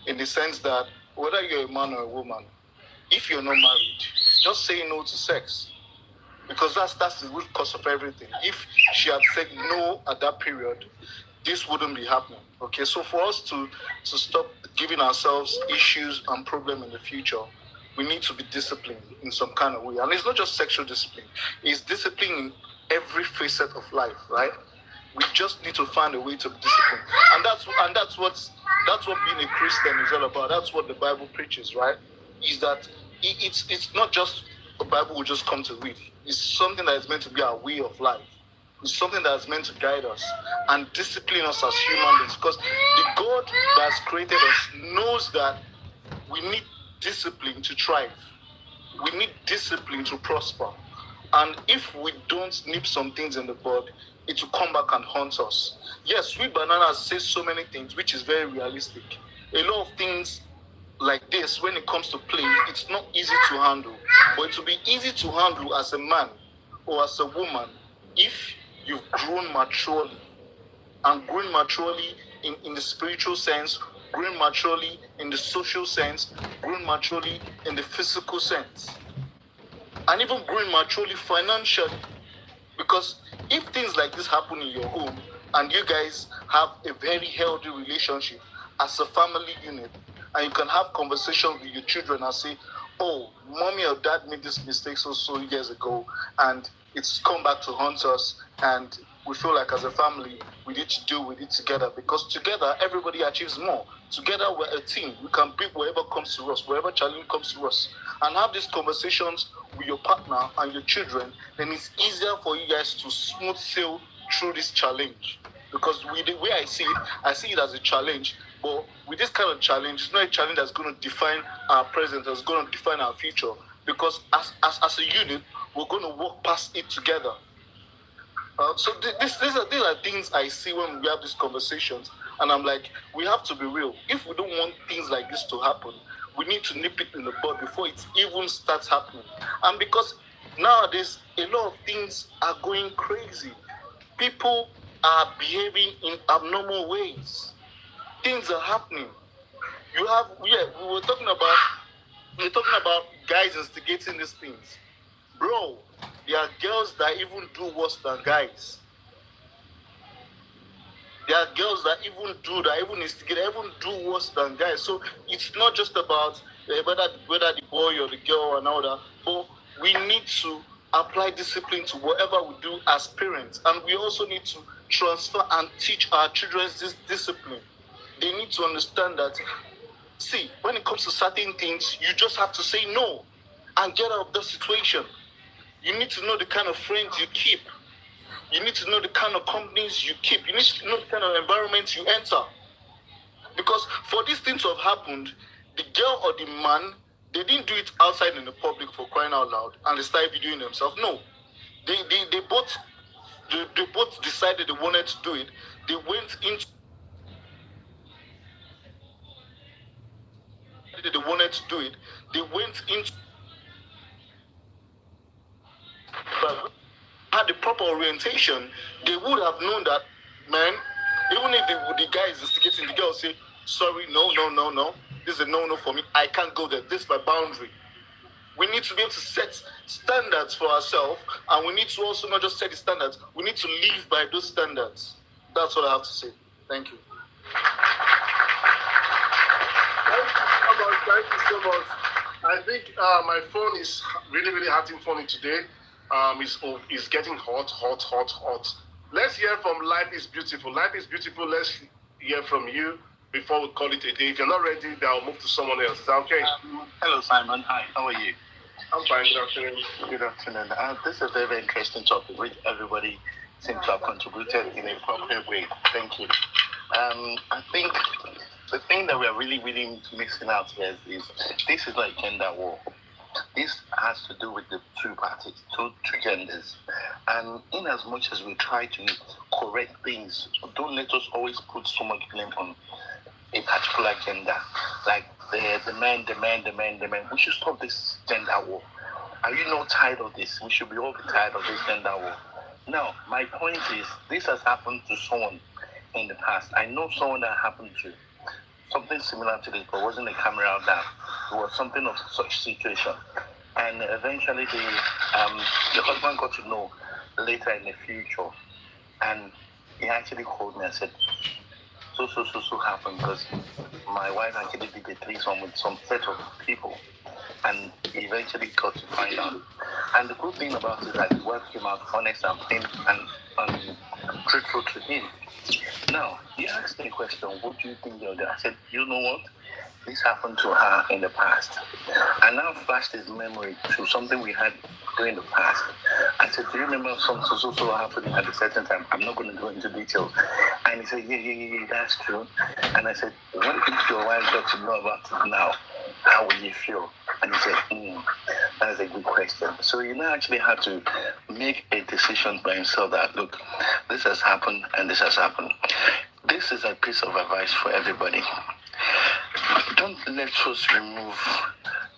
In the sense that whether you're a man or a woman, if you're not married, just say no to sex, because that's the root cause of everything. If she had said no at that period, this wouldn't be happening. Okay, so for us to stop giving ourselves issues and problems in the future, we need to be disciplined in some kind of way. And it's not just sexual discipline, it's discipline in every facet of life, right? We just need to find a way to be disciplined. And that's what being a Christian is all about. That's what the Bible preaches, right? Is that it's not just a Bible we just come to read. It's something that is meant to be our way of life. It's something that is meant to guide us and discipline us as human beings. Because the God that has created us knows that we need discipline to thrive. We need discipline to prosper. And if we don't nip some things in the bud, it will come back and haunt us. Yes, Sweet Banana says so many things, which is very realistic. A lot of things like this, when it comes to play, it's not easy to handle. But it will be easy to handle as a man or as a woman if you've grown maturely. And growing maturely in the spiritual sense, growing maturely in the social sense, growing maturely in the physical sense, and even growing maturely financially. Because if things like this happen in your home and you guys have a very healthy relationship as a family unit, and you can have conversations with your children and say, oh, mommy or dad made this mistake so years ago, and it's come back to haunt us, and we feel like as a family we need to deal with it together, because together everybody achieves more. Together we're a team. We can beat whatever comes to us, whatever challenge comes to us, and have these conversations with your partner and your children. Then it's easier for you guys to smooth sail through this challenge. Because the way I see it as a challenge. But with this kind of challenge, it's not a challenge that's going to define our present, that's going to define our future. Because as a unit, we're going to walk past it together. So these are things I see when we have these conversations. And I'm like, we have to be real. If we don't want things like this to happen, we need to nip it in the bud before it even starts happening. And because nowadays, a lot of things are going crazy. People are behaving in abnormal ways. Things are happening. We were talking about guys instigating these things. Bro, there are girls that even do worse than guys. There are girls that even instigate, even do worse than guys. So it's not just about whether the boy or the girl and all that, but we need to apply discipline to whatever we do as parents. And we also need to transfer and teach our children this discipline. They need to understand that, see, when it comes to certain things, you just have to say no and get out of the situation. You need to know the kind of friends you keep. You need to know the kind of companies you keep. You need to know the kind of environment you enter. Because for this thing to have happened, the girl or the man They didn't do it outside in the public for crying out loud, and they started videoing themselves. No, they both decided they wanted to do it. They went into they wanted to do it. They went into but had the proper orientation, they would have known that, man, even if the guy is instigating, the girl say, sorry, no, this is a no for me, I can't go there, this is my boundary. We need to be able to set standards for ourselves, and we need to also not just set the standards, we need to live by those standards. That's what I have to say. Thank you. Thank you so much. I think my phone is really, really hurting for me today. It's getting hot. Let's hear from Life is Beautiful. Life is Beautiful, let's hear from you before we call it a day. If you're not ready, then I'll move to someone else. Is that okay? Hello, Simon. Hi, how are you? I'm fine. Good afternoon. Good afternoon. This is a very, very interesting topic, which everybody seems to have contributed in a appropriate way. Thank you. I think the thing that we are really, really missing out here is this is like gender war. This has to do with the two parties, two genders. And in as much as we try to correct things, don't let us always put so much blame on a particular gender. Like the men. We should stop this gender war. Are you not tired of this? We should be all tired of this gender war. Now, my point is, this has happened to someone in the past. I know someone that happened to something similar to this, but wasn't a camera out there. It was something of such situation. And eventually the husband got to know later in the future. And he actually called me and said, so happened because my wife actually did a threesome with some set of people. And he eventually got to find out. And the good thing about it is that the wife came out honest and plain and truthful to him. Now, he asked me a question, what do you think of that? I said, you know what? This happened to her in the past. I now flashed his memory to something we had during the past. I said, do you remember something so happening at a certain time? I'm not going to go into details. And he said, yeah, that's true. And I said, what if your wife got to know about it now? How will you feel? And he said, that's a good question. So he now actually had to make a decision by himself that, look, this has happened and this has happened. This is a piece of advice for everybody. Don't let us remove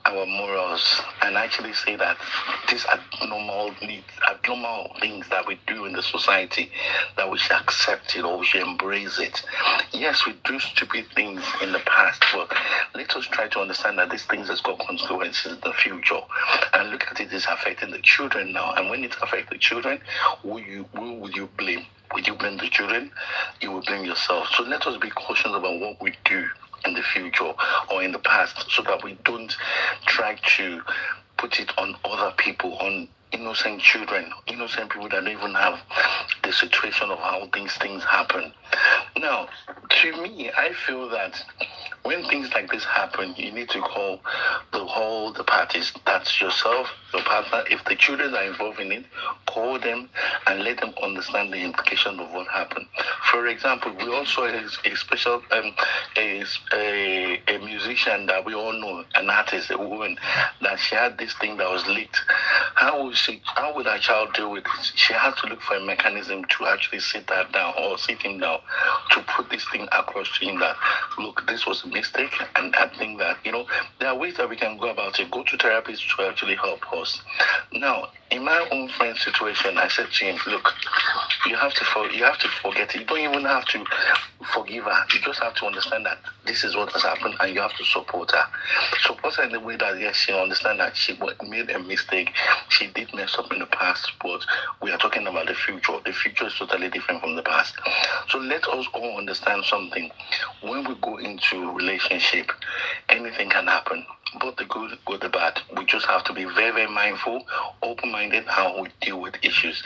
our morals and actually say that these are abnormal things that we do in the society, that we should accept it or we should embrace it. Yes, we do stupid things in the past, but let us try to understand that these things has got consequences in the future. And look at it, it's affecting the children now. And when it affects the children, who will you blame? Will you blame the children? You will blame yourself. So let us be cautious about what we do in the future or in the past, so that we don't try to put it on other people, on innocent children, innocent people that don't even have the situation of how things happen. Now, to me, I feel that when things like this happen, you need to call the parties. That's yourself, your partner. If the children are involved in it, call them and let them understand the implication of what happened. For example, we also have a special a musician that we all know, an artist, a woman, that she had this thing that was leaked. How would a child deal with it? She has to look for a mechanism to actually sit him down to put this thing across to him that, look, this was a mistake, and I think that, there are ways that we can go about it. Go to therapists to actually help us. Now, in my own friend's situation, I said to him, look, you have to forget it. You don't even have to forgive her. You just have to understand that this is what has happened, and you have to support her. Support her in the way that, yes, she understands that she made a mistake. She did mess up in the past, but we are talking about the future. The future is totally different from the past. So let us all understand something. When we go into relationship, anything can happen. Both the good, the bad. We just have to be very, very mindful, open-minded how we deal with issues.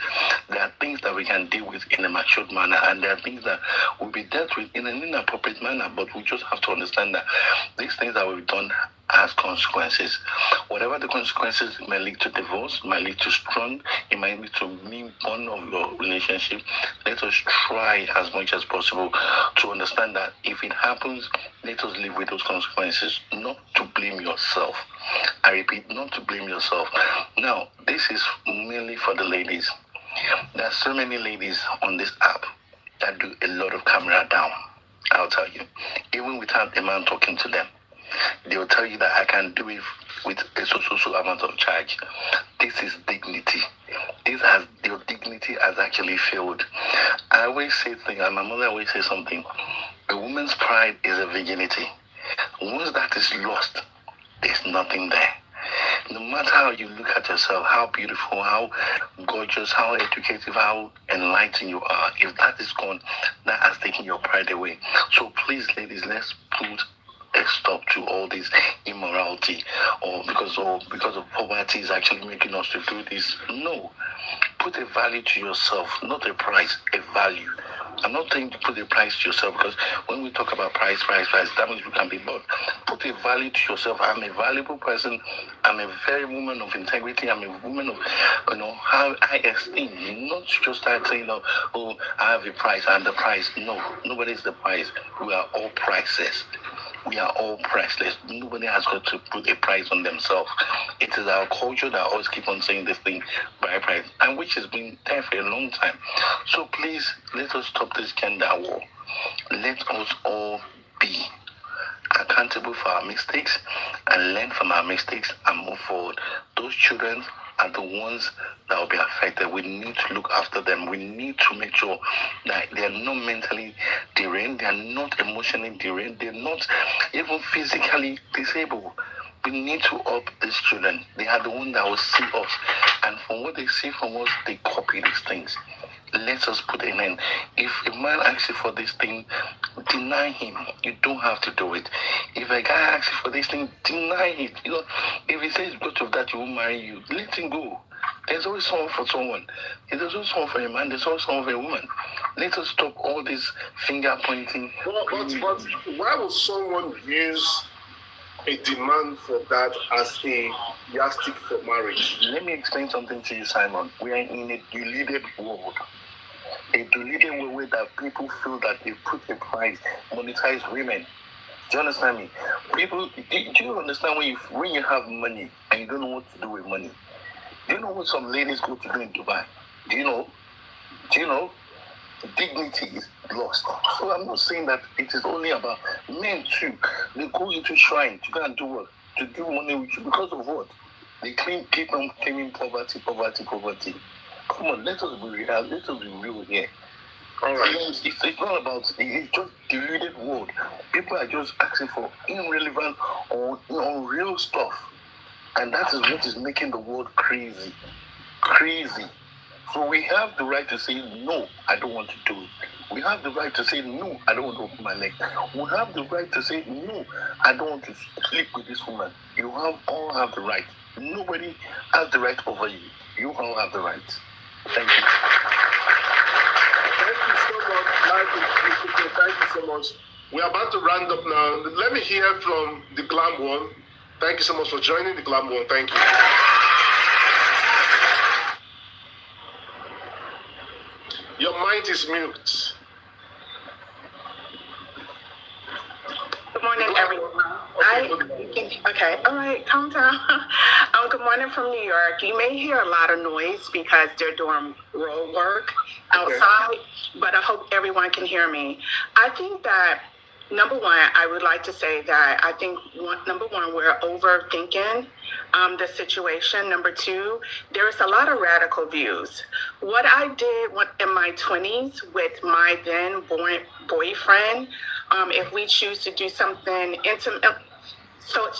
There are things that we can deal with in a matured manner, and there are things that will be dealt with in an inappropriate manner, but we just have to understand that these things that we've done has consequences. Whatever the consequences, it may lead to divorce, it might lead to strong, it might lead to new bond of your relationship. Let us try as much as possible to understand that if it happens, let us live with those consequences, not to blame yourself. I repeat, not to blame yourself. Now, this is mainly for the ladies. There are so many ladies on this app that do a lot of camera down. I'll tell you, even without a man talking to them, they will tell you that I can do it with a so amount of charge. This is dignity. Your dignity has actually failed. I always say things, and my mother always says something. A woman's pride is a virginity. Once that is lost, there's nothing there. No matter how you look at yourself, how beautiful, how gorgeous, how educative, how enlightened you are, if that is gone, that has taken your pride away. So please, ladies, let's put a stop to all this immorality, or because of poverty is actually making us to do this. No. Put a value to yourself, not a price, a value. I'm not saying to put a price to yourself, because when we talk about price, that means we can be bought. Put a value to yourself. I'm a valuable person. I'm a very woman of integrity. I'm a woman of, high esteem. Not just start saying, oh, I have a price, I'm the price. No, nobody's the price. We are all priceless. We are all priceless. Nobody has got to put a price on themselves. It is our culture that always keep on saying this thing by price, and which has been there for a long time. So please, let us stop this gender war. Let us all be accountable for our mistakes and learn from our mistakes and move forward. Those children are the ones that will be affected. We need to look after them. We need to make sure that they are not mentally deranged, they are not emotionally deranged, they're not even physically disabled. We need to up these children. They are the ones that will see us, and from what they see from us, they copy these things. Let us put an end. If a man asks you for this thing, deny him. You don't have to do it. If a guy asks you for this thing, deny it. If he says because of that he won't marry you, let him go. There's always someone for someone. If there's always someone for a man, there's always someone for a woman. Let us stop all this finger pointing. But why would someone use a demand for that as a yardstick for marriage? Let me explain something to you, Simon. We are in a deluded world. A deluded world that people feel that they put a price, monetize women. Do you understand me? People, do you understand when you have money and you don't know what to do with money? Do you know what some ladies go to do in Dubai? Do you know? Dignity is lost. So I'm not saying that it is only about men too. They go into shrine to go and do what? To do money with you. Because of what? They keep on claiming poverty. Come on, let us be real. Let us be real here. All right. It's not about, it's just deluded world. People are just asking for irrelevant or unreal stuff. And that is what is making the world crazy. So we have the right to say, no, I don't want to do it. We have the right to say, no, I don't want to open my leg. We have the right to say, no, I don't want to sleep with this woman. You all have the right. Nobody has the right over you. You all have the right. Thank you. Thank you so much. Thank you so much. We're about to round up now. Let me hear from the Glam One. Thank you so much for joining the Glam One. Thank you. Your mind is mute. Good morning, everyone. Okay, all right, calm down. Good morning from New York. You may hear a lot of noise because they're doing road work outside, but I hope everyone can hear me. I think that, number one, I would like to say that I think, number one, we're overthinking the situation. Number two, there's a lot of radical views. What I did in my 20s with my then boyfriend, if we choose to do something intimate, so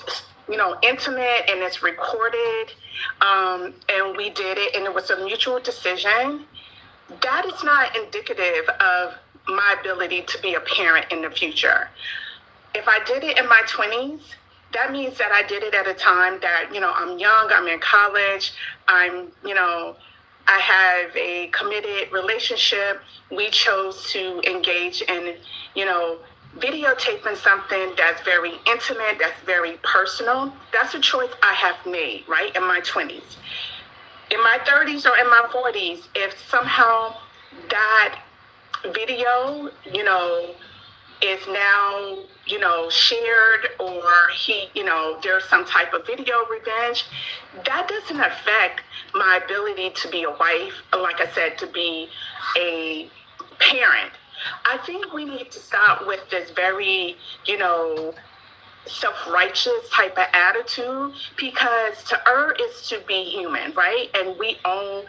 intimate and it's recorded, and we did it and it was a mutual decision, that is not indicative of my ability to be a parent in the future. If I did it in my 20s, that means that I did it at a time that, I'm young, I'm in college, I have a committed relationship. We chose to engage in, videotaping something that's very intimate, that's very personal. That's a choice I have made, right, in my 20s. In my 30s or in my 40s, if somehow that video, is now, shared, or there's some type of video revenge, that doesn't affect my ability to be a wife, like I said, to be a parent. I think we need to stop with this very, self-righteous type of attitude, because to err is to be human, right? And we own,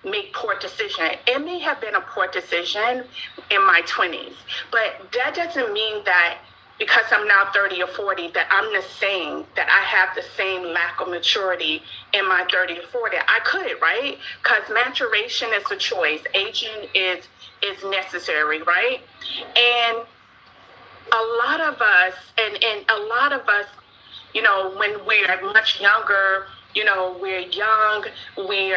make poor decision. It may have been a poor decision in my 20s, but that doesn't mean that because I'm now 30 or 40 that I'm the same, that I have the same lack of maturity in my 30 or 40. I could, right? Because maturation is a choice. Aging is necessary, right? And a lot of us, when we're much younger, we're young, we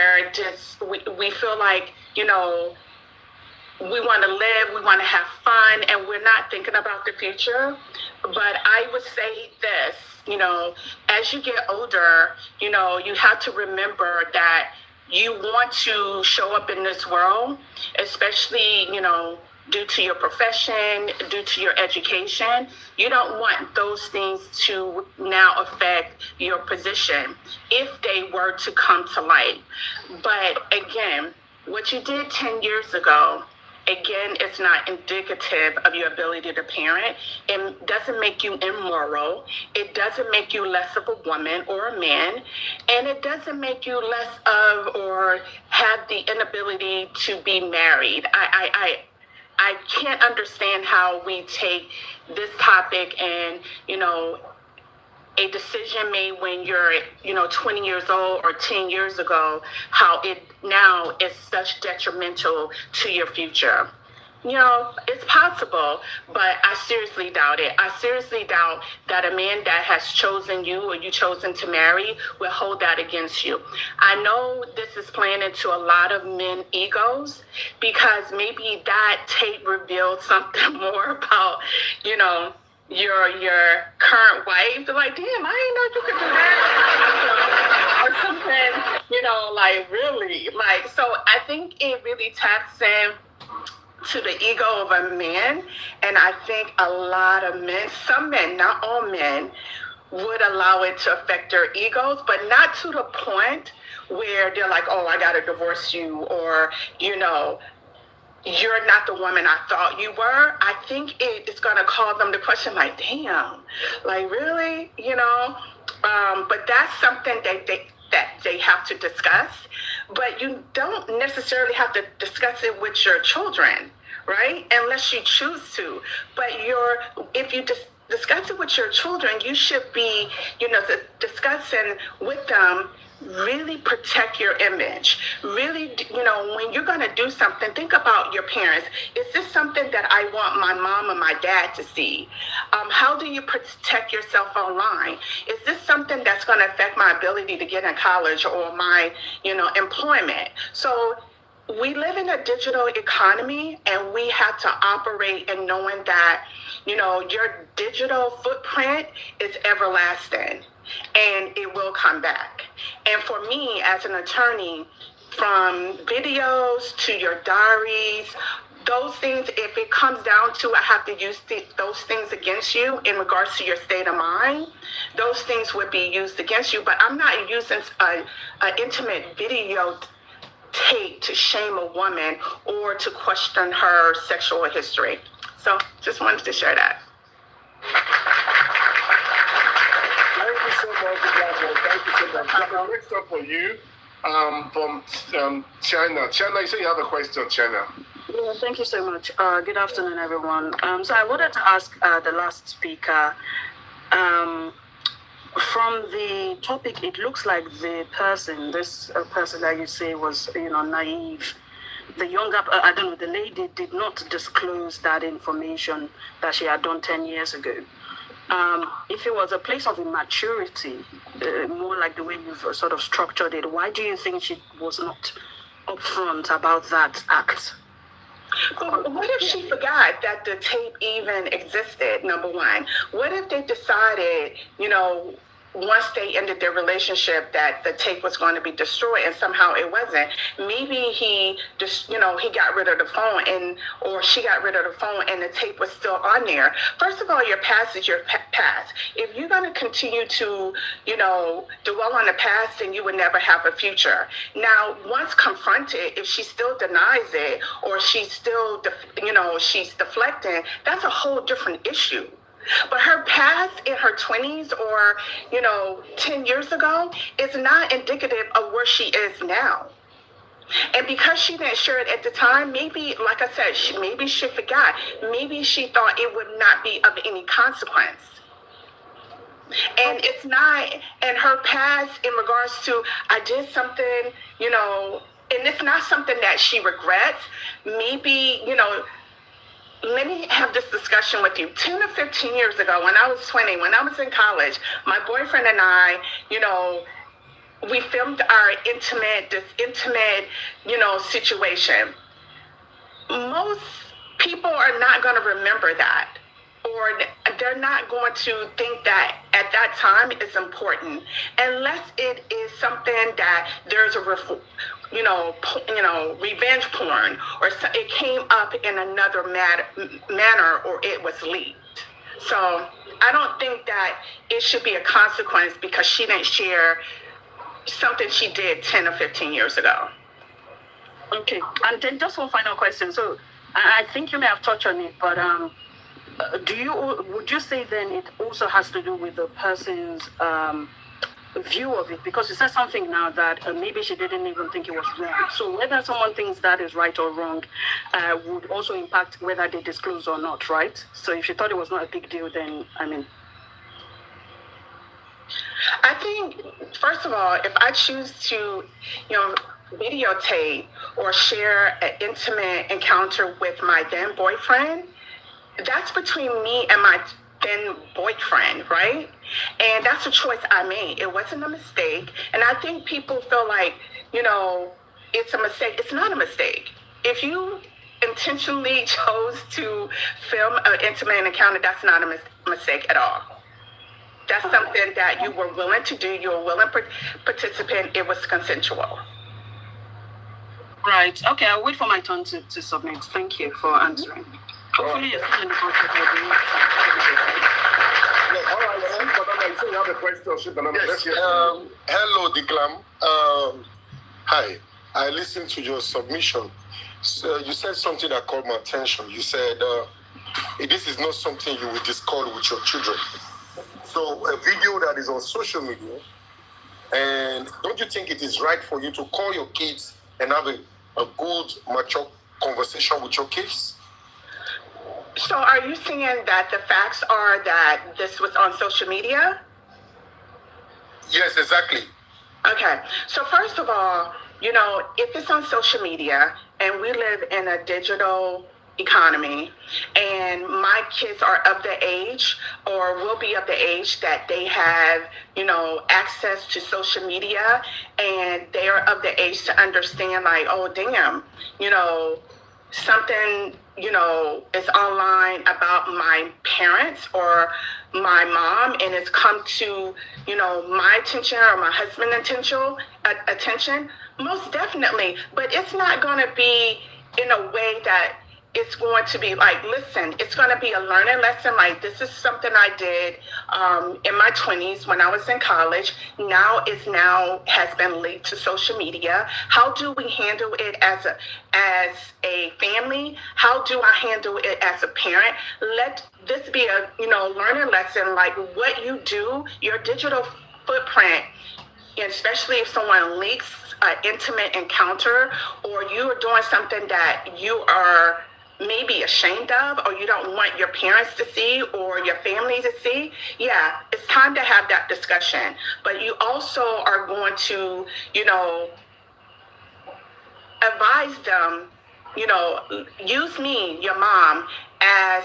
feel like, we want to live, we want to have fun, and we're not thinking about the future. But I would say this, as you get older, you have to remember that you want to show up in this world, especially, due to your profession, due to your education. You don't want those things to now affect your position if they were to come to light. But again, what you did 10 years ago, again, it's not indicative of your ability to parent. It doesn't make you immoral. It doesn't make you less of a woman or a man. And it doesn't make you less of or have the inability to be married. I can't understand how we take this topic and, a decision made when you're, 20 years old or 10 years ago, how it now is such detrimental to your future. It's possible, but I seriously doubt it. I seriously doubt that a man that has chosen you or you chosen to marry will hold that against you. I know this is playing into a lot of men egos, because maybe that tape revealed something more about, your current wife. They're like, damn, I didn't know you could do that. Or something, like really. So I think it really taps in to the ego of a man. And I think a lot of men, some men, not all men, would allow it to affect their egos, but not to the point where they're like, oh, I got to divorce you, or, you're not the woman I thought you were. I think it's going to call them to question, like, damn, like, really, but that's something that they have to discuss. But you don't necessarily have to discuss it with your children, right? Unless you choose to. But if you discuss it with your children, you should be, discussing with them. Really protect your image. Really, when you're going to do something, think about your parents. Is this something that I want my mom and my dad to see? How do you protect yourself online? Is this something that's going to affect my ability to get in college or my, employment? So we live in a digital economy, and we have to operate in knowing that, your digital footprint is everlasting. And it will come back. And for me, as an attorney, from videos to your diaries, those things, if it comes down to I have to use those things against you in regards to your state of mind, those things would be used against you. But I'm not using an intimate video tape to shame a woman or to question her sexual history. So just wanted to share that. Thank you so much. Next up for you, from China. China, you say you have a question, China. Yeah, thank you so much. Good afternoon, everyone. So I wanted to ask the last speaker, from the topic, it looks like this person that you say was, naive. The younger, the lady did not disclose that information that she had done 10 years ago. If it was a place of immaturity, more like the way you've sort of structured it, why do you think she was not upfront about that act? What if she forgot that the tape even existed, number one? What if they decided, once they ended their relationship that the tape was going to be destroyed, and somehow it wasn't. Maybe he just, he got rid of the phone, or she got rid of the phone, and the tape was still on there. First of all, your past is your past. If you're going to continue to, dwell on the past, then you would never have a future. Now, once confronted, if she still denies it, or she's still, she's deflecting, that's a whole different issue. But her past in her 20s or, 10 years ago is not indicative of where she is now. And because she didn't share it at the time, maybe, like I said, maybe she forgot. Maybe she thought it would not be of any consequence. And it's not, and her past in regards to, I did something, and it's not something that she regrets. Maybe, let me have this discussion with you. 10 or 15 years ago, when I was 20, when I was in college, my boyfriend and I, we filmed our intimate situation. Most people are not going to remember that, or they're not going to think that at that time is important, unless it is something that there's a revenge porn, or it came up in another manner, or it was leaked. So I don't think that it should be a consequence because she didn't share something she did 10 or 15 years ago. Okay, and then just one final question. So I think you may have touched on it, but would you say then it also has to do with the person's view of it? Because you said something now that maybe she didn't even think it was wrong. So whether someone thinks that is right or wrong would also impact whether they disclose or not, right? So if she thought it was not a big deal, then I think, first of all, if I choose to, videotape or share an intimate encounter with my then boyfriend, that's between me and my then boyfriend, right? And that's a choice I made. It wasn't a mistake. And I think people feel like, it's a mistake. It's not a mistake. If you intentionally chose to film an intimate encounter, that's not a mistake at all. That's something that you were willing to do. You were willing participant. It was consensual. Right. Okay, I'll wait for my turn to submit. Thank you for answering. Hopefully you're still in the process of doing that. All right, so you have a question. Yes. Hello, Declam. Hi. I listened to your submission. So you said something that caught my attention. You said this is not something you will discuss with your children. So a video that is on social media, and don't you think it is right for you to call your kids and have a good, mature conversation with your kids? So are you saying that the facts are that this was on social media? Yes, exactly. Okay. So first of all, if it's on social media and we live in a digital economy and my kids are of the age or will be of the age that they have, access to social media, and they are of the age to understand like, oh, damn, something, is online about my parents or my mom, and it's come to, my attention or my husband's attention, most definitely. But it's not going to be in a way that it's going to be like, listen, it's going to be a learning lesson. Like, this is something I did in my 20s when I was in college. Now has been linked to social media. How do we handle it as a family? How do I handle it as a parent? Let this be a, learning lesson, like what you do, your digital footprint, especially if someone leaks an intimate encounter, or you are doing something that you are maybe ashamed of, or you don't want your parents to see or your family to see, yeah, it's time to have that discussion. But you also are going to, advise them, use me, your mom, as,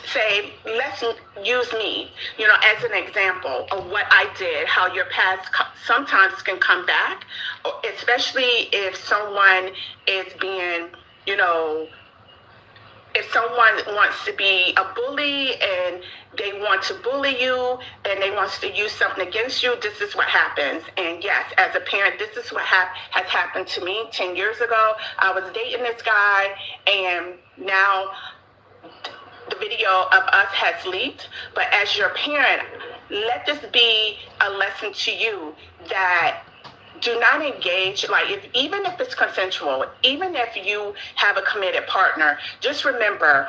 say, let's use me, as an example of what I did, how your past sometimes can come back, especially if someone is being, if someone wants to be a bully and they want to bully you and they want to use something against you, this is what happens. And yes, as a parent, this is what has happened to me 10 years ago. I was dating this guy, and now the video of us has leaked. But as your parent, let this be a lesson to you that do not engage, like even if it's consensual, even if you have a committed partner, just remember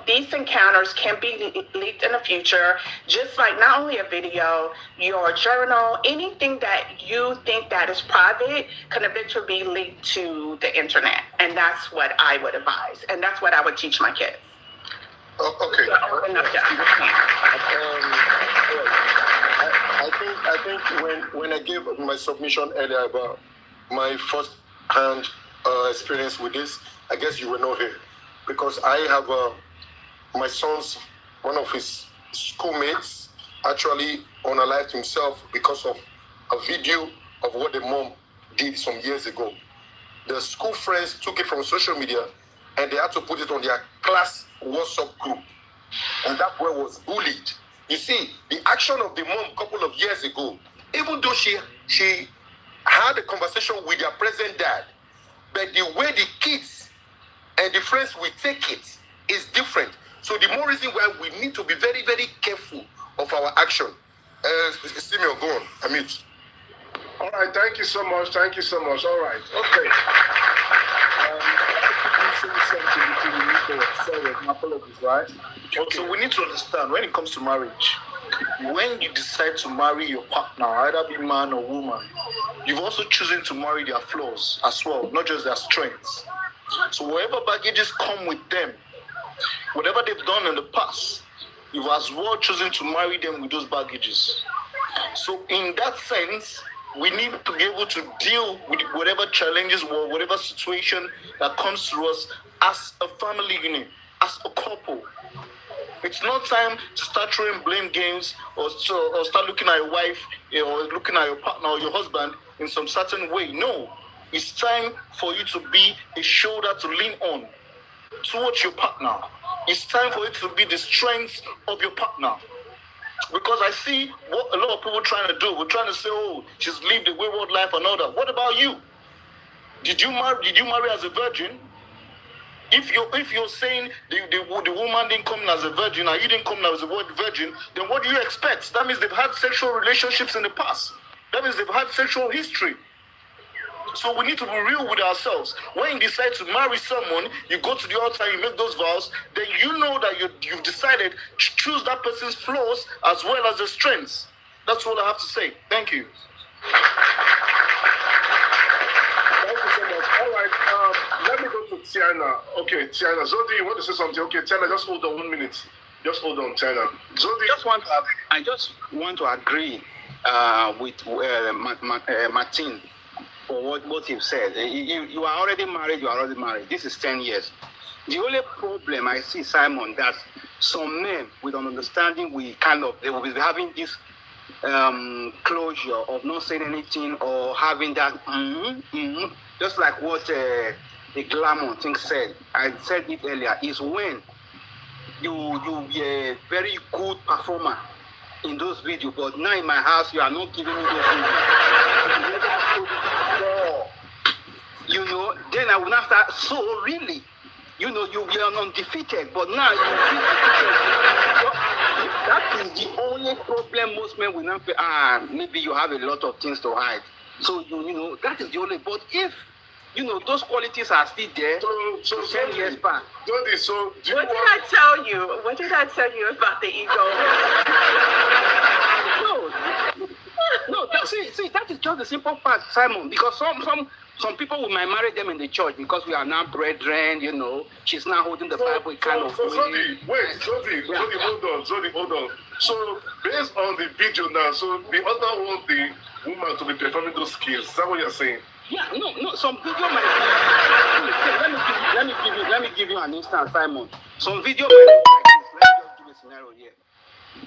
these encounters can be leaked in the future, just like not only a video, your journal, anything that you think that is private can eventually be leaked to the internet. And that's what I would advise. And that's what I would teach my kids. Okay. I think when I gave my submission earlier about my first-hand experience with this, I guess you were not here, because I have my son's, one of his schoolmates actually unalived himself because of a video of what the mom did some years ago. The school friends took it from social media and they had to put it on their class WhatsApp group. And that boy was bullied. You see, the action of the mom a couple of years ago, even though she had a conversation with their present dad, but the way the kids and the friends will take it is different. So the more reason why we need to be very, very careful of our action. Simeon, go on. Amit. All right, thank you so much. Thank you so much. All right, okay. Apologies, right? Okay. So we need to understand, when it comes to marriage, when you decide to marry your partner, either be man or woman, you've also chosen to marry their flaws as well, not just their strengths. So whatever baggages come with them, whatever they've done in the past, you've as well chosen to marry them with those baggages. So in that sense, we need to be able to deal with whatever challenges or whatever situation that comes to us as a family unit, as a couple. It's not time to start throwing blame games or start looking at your wife or looking at your partner or your husband in some certain way. No, it's time for you to be a shoulder to lean on towards your partner. It's time for it to be the strength of your partner. Because I see what a lot of people trying to do. We're trying to say, oh, she's lived a wayward life and all that. What about you? Did you marry as a virgin? If you're saying the woman didn't come as a virgin and you didn't come as a virgin, then what do you expect? That means they've had sexual relationships in the past. That means they've had sexual history. So we need to be real with ourselves. When you decide to marry someone, you go to the altar, you make those vows, then you know that you've decided to choose that person's flaws as well as their strengths. That's all I have to say. Thank you. Thank you so much. All right, let me go to Tiana. Okay, Tiana. Zodi, you want to say something? Okay, Tiana, just hold on 1 minute. Just hold on, Tiana. Zodi. I just want to agree with Martin. For what you've said. You are already married. This is 10 years. The only problem I see, Simon, that some men with an understanding they will be having this closure of not saying anything or having that just like what the glamour thing said. I said it earlier, is when you be a very good performer in those videos, but now in my house you are not giving me those videos. Then I will not start. So really, you are undefeated, but now you feel defeated. That is the only problem most men will not say. Maybe you have a lot of things to hide. So that is the only. But if those qualities are still there, so 10 years back. What did I tell you? What did I tell you about the ego? No. See, that is just the simple fact, Simon. Because some people might marry them in the church because we are now brethren. She's now holding the Bible kind of way. Zodi, hold on. So based on the video now, so the other want the woman to be performing those skills. Is that what you're saying? Yeah, no. Some video might be. Let me give you an instance, Simon. Some video might look like this. Let me just give a scenario here.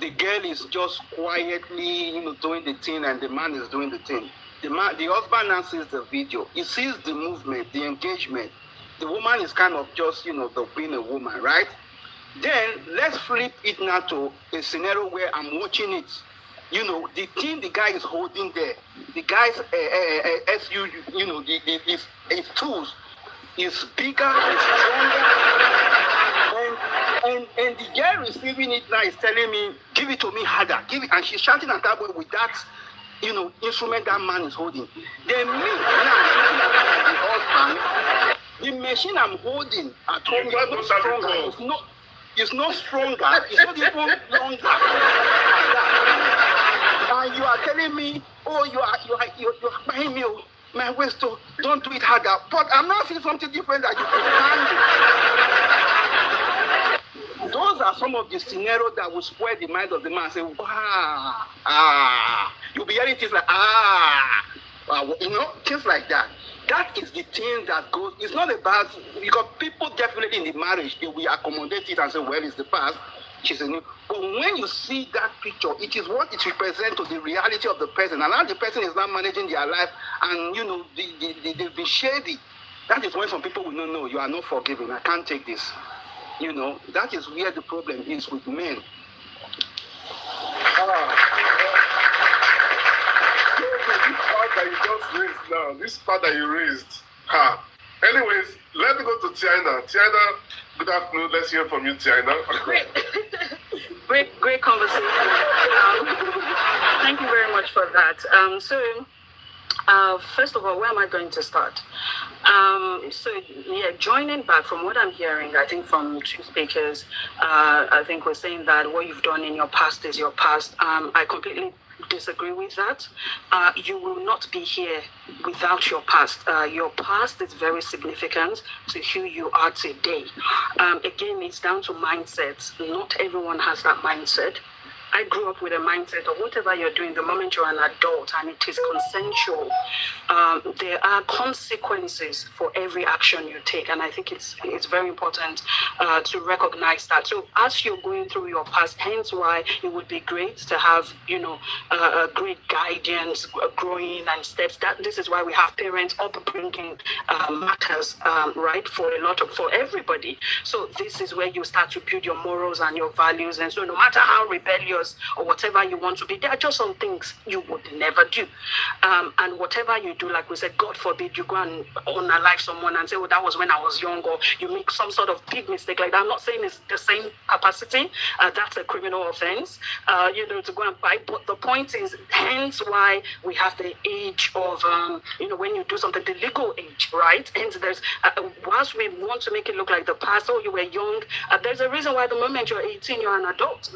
The girl is just quietly, doing the thing, and the man is doing the thing. The husband now sees the video. He sees the movement, the engagement. the woman is kind of just, being a woman, right? Then let's flip it now to a scenario where I'm watching it. The thing the guy is holding there, the guy's SU, his tools is bigger, is stronger, and the girl receiving it now is telling me, give it to me harder, give it, and she's shouting at that boy with that, instrument that man is holding. Then me now, the husband, the machine I'm holding at home is not stronger. It's not stronger. It's not even longer. And you are telling me, oh, you are buying me my waist to don't do it harder. But I'm not seeing something different that you can handle. Those are some of the scenarios that will spoil the mind of the man. Say, you'll be hearing things like things like that. That is the thing that goes. It's not about, because people definitely in the marriage, they will accommodate it and say, well, it's the past. She's a new. But when you see that picture, it is what it represents to the reality of the person. And now the person is not managing their life, and they've been shady. That is when some people will know, no, you are not forgiving. I can't take this. That is where the problem is with men. This part that you raised. Anyways, let me go to Tiana. Tiana, good afternoon. Let's hear from you, Tiana. Great conversation. Thank you very much for that. First of all, where am I going to start? Joining back from what I'm hearing, I think from two speakers, I think we're saying that what you've done in your past is your past. I completely disagree with that. You will not be here without your past. Your past is very significant to who you are today. Again, it's down to mindset. Not everyone has that mindset. I grew up with a mindset of whatever you're doing, the moment you're an adult and it is consensual, there are consequences for every action you take. And I think it's very important to recognize that. So as you're going through your past, hence why it would be great to have, a great guidance, growing and steps. This is why we have parents upbringing matters, right, for everybody. So this is where you start to build your morals and your values. And so no matter how rebellious or whatever you want to be, there are just some things you would never do. And whatever you do, like we said, God forbid you go and unalive someone and say, oh, that was when I was young, or you make some sort of big mistake like that. I'm not saying it's the same capacity. That's a criminal offense, to go and buy. But the point is, hence why we have the age of, when you do something, the legal age, right? And there's, whilst we want to make it look like the past, oh, you were young, there's a reason why the moment you're 18, you're an adult.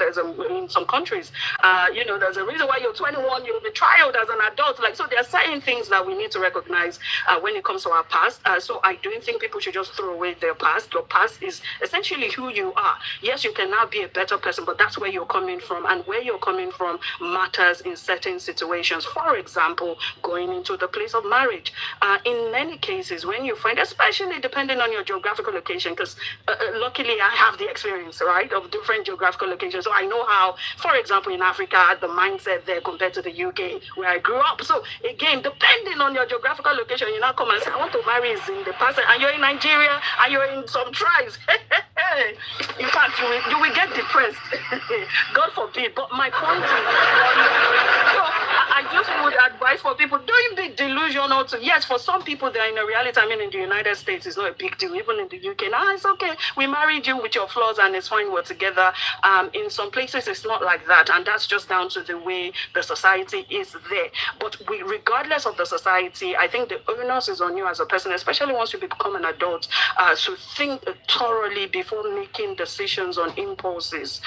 In some countries, there's a reason why you're 21, you'll be trialed as an adult. So there are certain things that we need to recognize when it comes to our past. So I don't think people should just throw away their past. Your past is essentially who you are. Yes, you can now be a better person, but that's where you're coming from, and where you're coming from matters in certain situations. For example, going into the place of marriage. In many cases, when you find, especially depending on your geographical location, because luckily I have the experience, right, of different geographical locations. So I know how, for example, in Africa, the mindset there compared to the UK, where I grew up. So again, depending on your geographical location, you now come and say, I want to marry the person, and you're in Nigeria, and you're in some tribes. In fact, you will get depressed. God forbid. But my point is, so I just would advise for people, don't be delusional to, yes, for some people, they're in a reality. I mean, in the United States, it's not a big deal. Even in the UK, it's okay. We married you with your flaws, and it's fine, we're together. In some places, it's not like that. And that's just down to the way the society is there. But regardless of the society, I think the onus is on you as a person, especially once you become an adult, to think thoroughly before making decisions on impulses.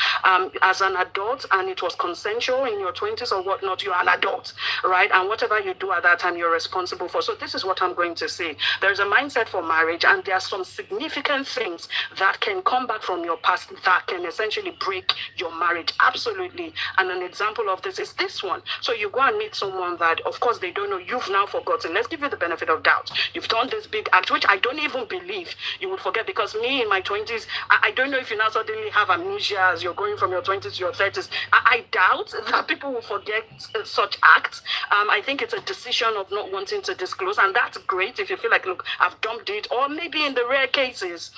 As an adult, and it was consensual in your 20s or whatnot, you're an adult, right? And whatever you do at that time, you're responsible for. So this is what I'm going to say. There's a mindset for marriage, and there are some significant things that can come back from your past that can essentially break your marriage. Absolutely. And an example of this is this one. So you go and meet someone that, of course, they don't know. You've now forgotten. Let's give you the benefit of doubt. You've done this big act, which I don't even believe you would forget, because me in my 20s, I don't know if you now suddenly have amnesia as you're going from your 20s to your 30s. I doubt that people will forget such acts. I think think it's a decision of not wanting to disclose, and that's great if you feel like, look, I've dumped it, or maybe in the rare cases,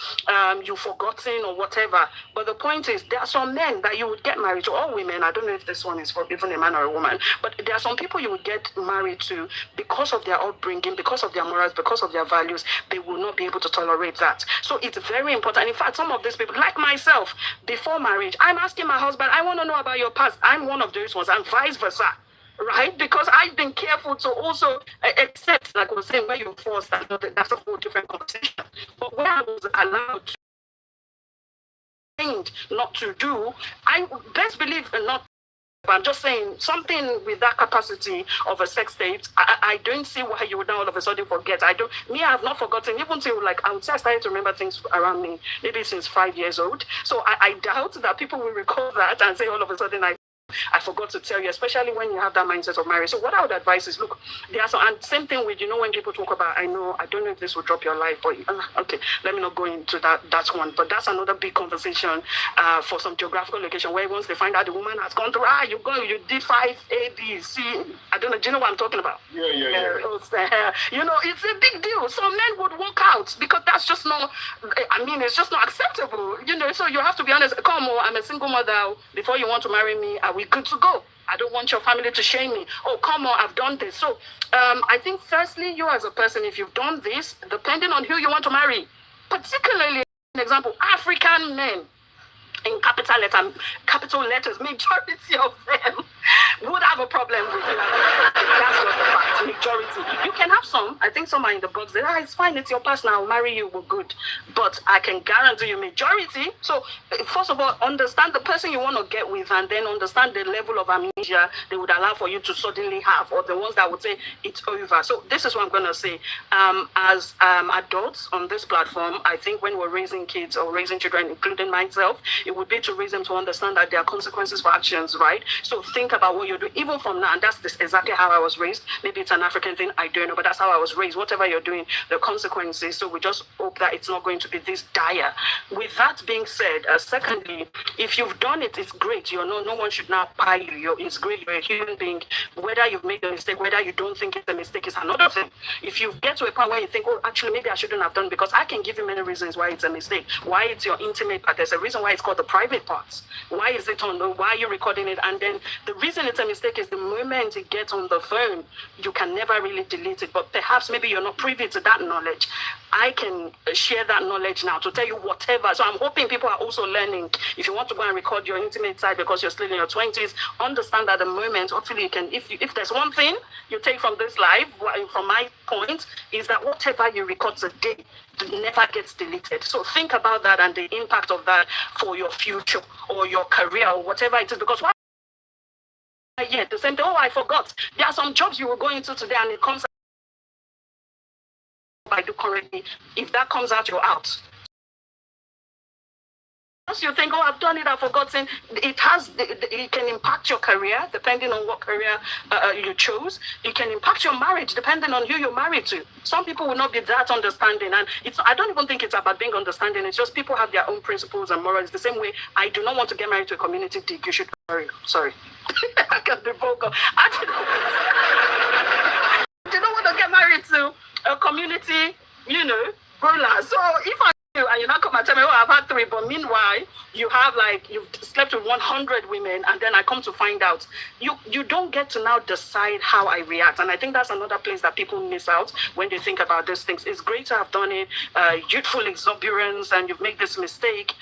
you've forgotten or whatever. But the point is, there are some men that you would get married to, or women. I don't know if this one is for even a man or a woman, but there are some people you would get married to because of their upbringing, because of their morals, because of their values. They will not be able to tolerate that. So it's very important. In fact, some of these people, like myself, before marriage, I'm asking my husband, I want to know about your past. I'm one of those ones, and vice versa. Right? Because I've been careful to also accept, like I was saying, where you're forced, that's a whole different conversation. But where I was allowed to not to do, I best believe not. I'm just saying something with that capacity of a sex tape. I don't see why you would now all of a sudden forget. I have not forgotten, even till like I would say I started to remember things around me maybe since 5 years old. So I doubt that people will recall that and say all of a sudden I forgot to tell you, especially when you have that mindset of marriage. So what I would advise is, look, there are some, and same thing with, when people talk about, I don't know if this will drop your life, but okay, let me not go into that one. But that's another big conversation for some geographical location where once they find out the woman has gone through, you did 5 A, B, C. I don't know, do you know what I'm talking about? Yeah. It's a big deal. Some men would walk out because that's just not, it's just not acceptable, so you have to be honest. Come on, I'm a single mother. Before you want to marry me, are we good to go? I don't want your family to shame me. Oh, come on, I've done this. So I think firstly, you as a person, if you've done this, depending on who you want to marry, particularly, an example, African men, in capital letters, majority of them would have a problem with it. That's just the fact, majority. You can have some, I think some are in the box, it's fine, it's your partner, I'll marry you, we're good. But I can guarantee you majority. So first of all, understand the person you want to get with, and then understand the level of amnesia they would allow for you to suddenly have, or the ones that would say it's over. So this is what I'm going to say. As adults on this platform, I think when we're raising kids or raising children, including myself, it would be to raise them to understand that there are consequences for actions, right? So think about what you're doing, even from now, and that's exactly how I was raised. Maybe it's an African thing, I don't know, but that's how I was raised. Whatever you're doing, the consequences. So we just hope that it's not going to be this dire. With that being said, secondly, if you've done it, it's great. No one should now pie you. It's great. You're a human being. Whether you've made a mistake, whether you don't think it's a mistake, is another thing. If you get to a point where you think, oh, actually, maybe I shouldn't have done, because I can give you many reasons why it's a mistake, why it's your intimate part. There's a reason why it's called the private parts. Why is it on? Why are you recording it? And then the reason it's a mistake is the moment it gets on the phone, you can never really delete it. But perhaps maybe you're not privy to that knowledge. I can share that knowledge now to tell you whatever. So I'm hoping people are also learning. If you want to go and record your intimate side because you're still in your 20s, understand that the moment, hopefully you can, if there's one thing you take from this live, from my point, is that whatever you record today never gets deleted. So think about that and the impact of that for your future or your career or whatever it is. Because the same thing, I forgot. There are some jobs you will go into today and it comes out. I do correctly. If that comes out, you're out. Once you think, I've done it, I've forgotten, it can impact your career, depending on what career you chose. It can impact your marriage, depending on who you're married to. Some people will not be that understanding, and I don't even think it's about being understanding. It's just people have their own principles and morals. The same way, I do not want to get married to a community dig. You should marry. Sorry. I can be vocal. I do not want to get married to a community, ruler. So if and you're not come and tell me, I've had 3, but meanwhile, you have you've slept with 100 women, and then I come to find out, you don't get to now decide how I react. And I think that's another place that people miss out when they think about these things. It's great to have done it, youthful exuberance, and you've made this mistake.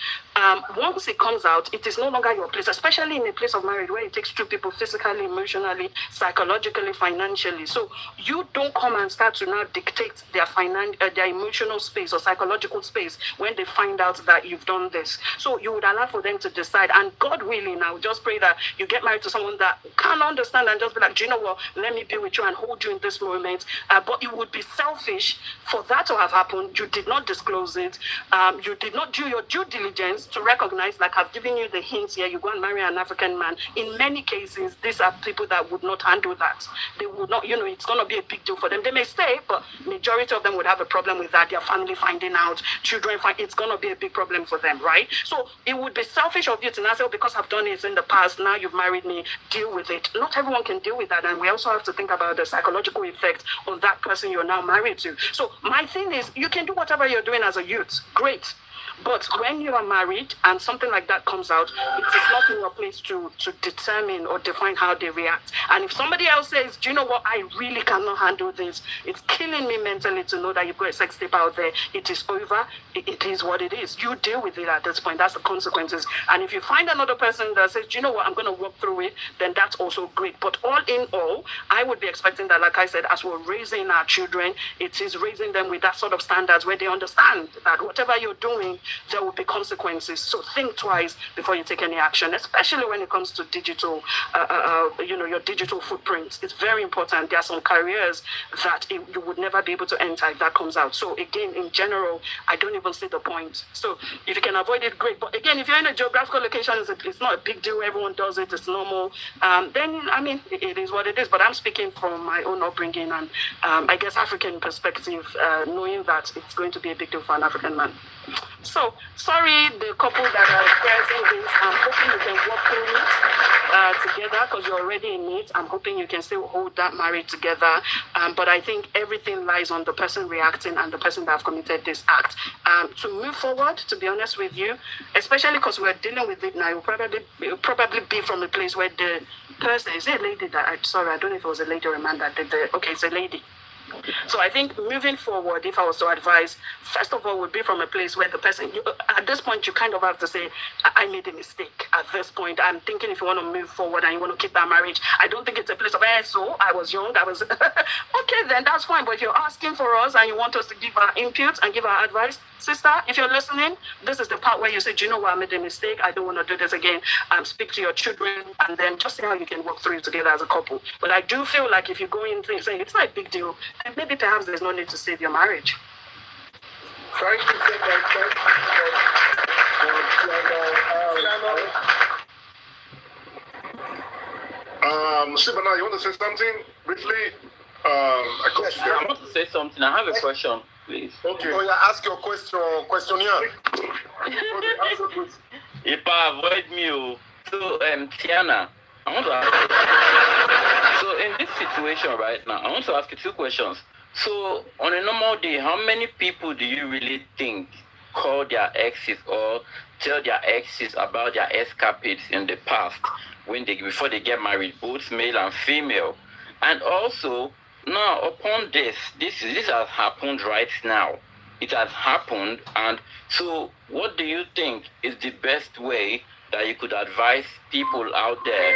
Once it comes out, it is no longer your place, especially in a place of marriage where it takes 2 people physically, emotionally, psychologically, financially. So you don't come and start to now dictate their emotional space or psychological space when they find out that you've done this. So you would allow for them to decide, and God willing, I would just pray that you get married to someone that can understand and just be like, do you know what, let me be with you and hold you in this moment. But it would be selfish for that to have happened. You did not disclose it. You did not do your due diligence to recognize, like I've given you the hints here, you go and marry an African man. In many cases, these are people that would not handle that. They would not, it's going to be a big deal for them. They may stay, but majority of them would have a problem with that. Their family finding out, children it's going to be be a big problem for them, right? So it would be selfish of you to now say, oh, because I've done it in the past, now you've married me, deal with it. Not everyone can deal with that. And we also have to think about the psychological effect on that person you're now married to. So my thing is, you can do whatever you're doing as a youth. Great. But when you are married and something like that comes out, it is not in your place to determine or define how they react. And if somebody else says, do you know what, I really cannot handle this, it's killing me mentally to know that you've got a sex tape out there, it is over, it is what it is. You deal with it at this point, that's the consequences. And if you find another person that says, do you know what, I'm going to work through it, then that's also great. But all in all, I would be expecting that, like I said, as we're raising our children, it is raising them with that sort of standards where they understand that whatever you're doing, there will be consequences. So think twice before you take any action, especially when it comes to digital, your digital footprint. It's very important. There are some careers that you would never be able to enter if that comes out. So again, in general, I don't even see the point. So if you can avoid it, great. But again, if you're in a geographical location, it's not a big deal. Everyone does it. It's normal. Then, I mean, it is what it is. But I'm speaking from my own upbringing and I guess African perspective, knowing that it's going to be a big deal for an African man. So, sorry, the couple that are experiencing this, I'm hoping you can work through it together because you're already in it. I'm hoping you can still hold that marriage together. But I think everything lies on the person reacting and the person that have committed this act. To move forward, to be honest with you, especially because we're dealing with it now, it will probably be from a place where the person, is it a lady that, I don't know if it was a lady or a man that did okay, it's a lady. So I think moving forward, if I was to advise, first of all, would be from a place where the person, at this point, you kind of have to say, I made a mistake. At this point, I'm thinking if you want to move forward and you want to keep that marriage, I don't think it's a place of, so I was young, okay, then that's fine. But if you're asking for us and you want us to give our input and give our advice, sister, if you're listening, this is the part where you say, do you know what, I made a mistake, I don't want to do this again. Speak to your children and then just see how you can work through it together as a couple. But I do feel like if you go in saying it's not a big deal, then maybe perhaps there's no need to save your marriage. Trying to say Sibana, you want to say something briefly? I want to say something. I have a question, please. Okay. Oh, yeah, ask your questionnaire. If I avoid me, so Tiana, I want to ask. So in this situation right now, I want to ask you two questions. So on a normal day, how many people do you really think call their exes or tell their exes about their escapades in the past before they get married, both male and female? And also, now upon this has happened right now. It has happened, and so what do you think is the best way that you could advise people out there?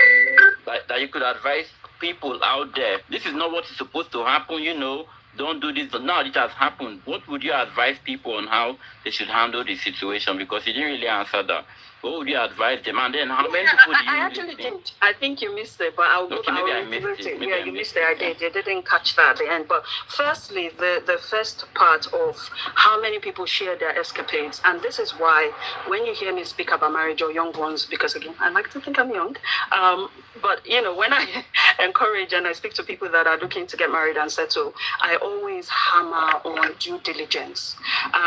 This is not what is supposed to happen, don't do this. Now it has happened. What would you advise people on how they should handle the situation? Because you didn't really answer that. What would you advise them? And then how many people do you I actually didn't. I think you missed it, but I'll go back. I missed it. Yeah, you missed it. I did. You didn't catch that at the end. But firstly, the first part of how many people share their escapades. And this is why when you hear me speak about marriage or young ones, because again, I like to think I'm young. But when I encourage and I speak to people that are looking to get married and settle, I always hammer on due diligence.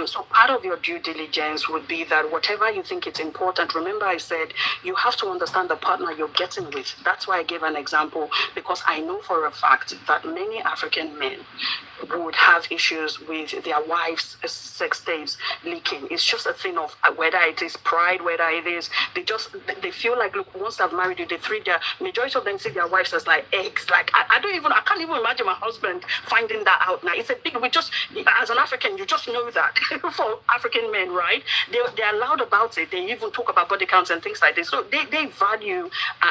So part of your due diligence would be that whatever you think it's important, remember I said you have to understand the partner you're getting with. That's why I gave an example, because I know for a fact that many African men would have issues with their wives' sex tapes leaking. It's just a thing of whether it is pride, whether it is, they feel like, look, once I've married you, they treat their, majority of them see their wives as like eggs. Like, I can't even imagine my husband finding that out now. It's a big, as an African, you just know that. For African men, right? They're loud about it. They even talk about body counts and things like this. So they value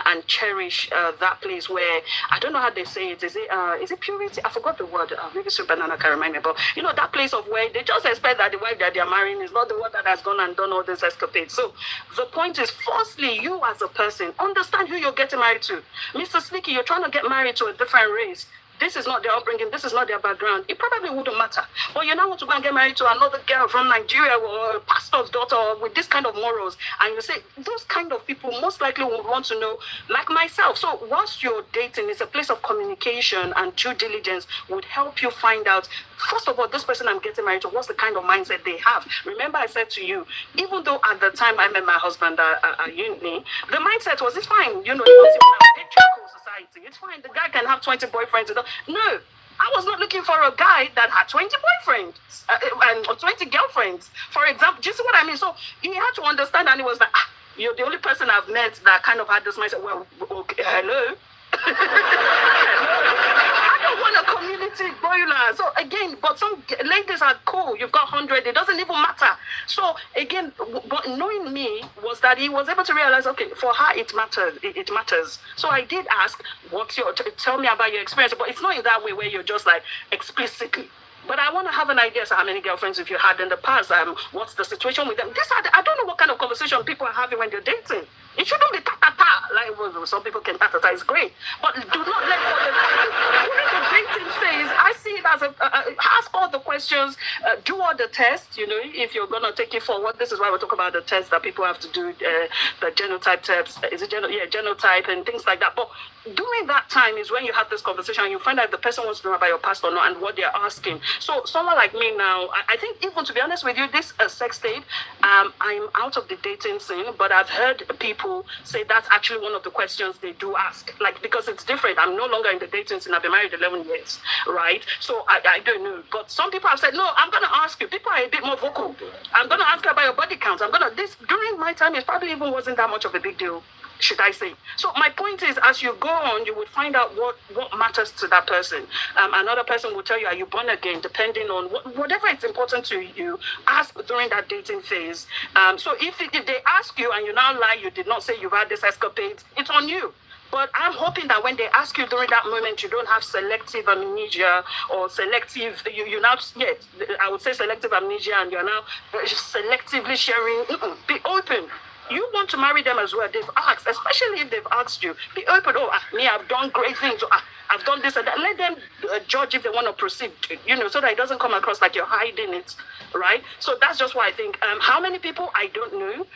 and cherish that place where, I don't know how they say it. Is it purity? I forgot the word. Maybe Banana can remind me, but that place of where they just expect that the wife that they're marrying is not the one that has gone and done all this escapade. So the point is, firstly, you as a person, understand who you're getting married to. Mr. Sneaky, you're trying to get married to a different race. This is not their upbringing. This is not their background. It probably wouldn't matter. But you now want to go and get married to another girl from Nigeria or a pastor's daughter with this kind of morals. And you say, those kind of people most likely would want to know, like myself. So whilst you're dating, it's a place of communication, and due diligence would help you find out first of all, this person I'm getting married to, what's the kind of mindset they have? Remember, I said to you, even though at the time I met my husband at uni, the mindset was, it's fine, you know, it was a patriarchal society. It's fine. The guy can have 20 boyfriends. No. I was not looking for a guy that had 20 boyfriends or 20 girlfriends, for example. Do you see what I mean? So he had to understand, and he was like, you're the only person I've met that kind of had this mindset. Well, okay, hello? I don't want a community boiler. So again, but some ladies are cool. You've got 100. It doesn't even matter. So again, but knowing me was that he was able to realize, okay, for her it matters. It matters. So I did ask, tell me about your experience. But it's not in that way where you're just like explicitly. But I want to have an idea as to how many girlfriends if you had in the past. What's the situation with them? I don't know what kind of conversation people are having when they're dating. It shouldn't be ta-ta-ta. Like some people can ta-ta-ta. It's great. But do not let during the dating phase, I see it as ask all the questions, do all the tests, you know, if you're going to take it forward. This is why we talk about the tests that people have to do, the genotype tests. Is it genotype and things like that. But during that time is when you have this conversation and you find out if the person wants to know about your past or not and what they're asking. So someone like me now, I think even to be honest with you, this sex tape, I'm out of the dating scene, but I've heard people say that's actually one of the questions they do ask. Like, because it's different. I'm no longer in the dating scene. I've been married 11 years, right? So I don't know. But some people have said, no, I'm going to ask you. People are a bit more vocal. I'm going to ask you about your body count. During my time, it probably even wasn't that much of a big deal, should I say. So my point is, as you go on, you would find out what matters to that person. Another person will tell you, are you born again, depending on whatever is important to you, ask during that dating phase. So if they ask you and you now lie, you did not say you've had this escapade, it's on you. But I'm hoping that when they ask you during that moment, you don't have selective amnesia or selective, I would say selective amnesia, and you're now selectively sharing. Be open. You want to marry them as well. They've asked, especially if they've asked you, be open. I've done great things. I've done this and that. Let them judge if they want to proceed, so that it doesn't come across like you're hiding it, right? So that's just why I think, how many people, I don't know.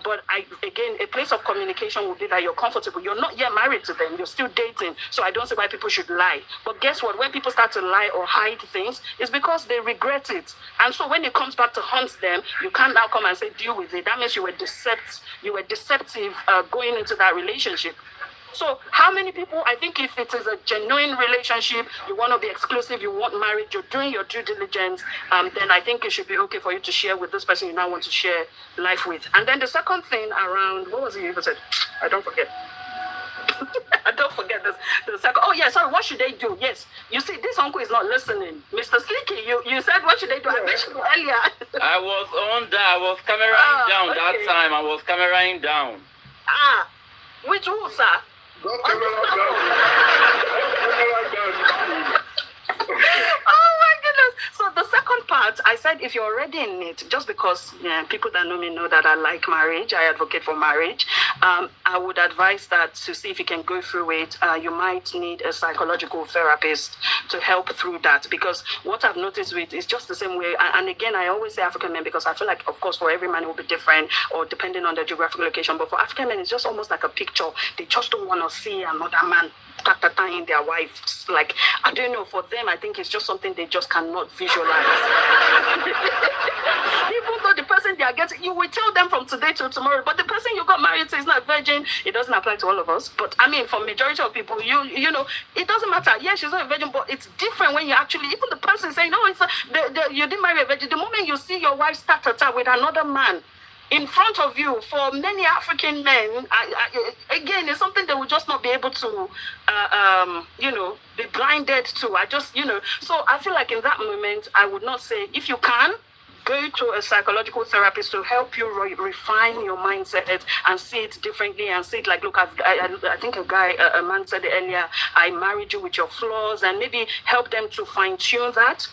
But again, a place of communication would be that you're comfortable. You're not yet married to them. You're still dating. So I don't see why people should lie. But guess what? When people start to lie or hide things, it's because they regret it. And so when it comes back to haunt them, you can't now come and say, deal with it. That means you were deceptive going into that relationship. So how many people, I think if it is a genuine relationship, you want to be exclusive, you want marriage, you're doing your due diligence, then I think it should be okay for you to share with this person you now want to share life with. And then the second thing around, what was it you even said? I don't forget. I don't forget this. The second, what should they do? Yes. You see, this uncle is not listening. Mr. Slicky, you said what should they do? I mentioned earlier. I was on that. I was cameraing down that time. I was cameraing down. Which who, sir? Don't camera down. Oh my goodness. So the second part, I said if you're already in it, just because people that know me know that I like marriage, I advocate for marriage, I would advise that to see if you can go through it, you might need a psychological therapist to help through that. Because what I've noticed with is just the same way, and again, I always say African men because I feel like, of course, for every man it will be different or depending on the geographical location, but for African men, it's just almost like a picture. They just don't want to see another man in their wives. Like, I don't know, for them I think it's just something they just cannot visualize. Even though the person they are getting, you will tell them from today till tomorrow, but the person you got married to is not a virgin. It doesn't apply to all of us, but I mean for majority of people, you know, it doesn't matter. Yeah, she's not a virgin, but it's different when you actually, even the person saying, no, it's you didn't marry a virgin. The moment you see your wife start with another man in front of you, for many African men, again, it's something they will just not be able to, be blinded to. So I feel like in that moment, I would not say, if you can, go to a psychological therapist to help you refine your mindset and see it differently and see it like, look, I think a man said it earlier, I married you with your flaws, and maybe help them to fine tune that.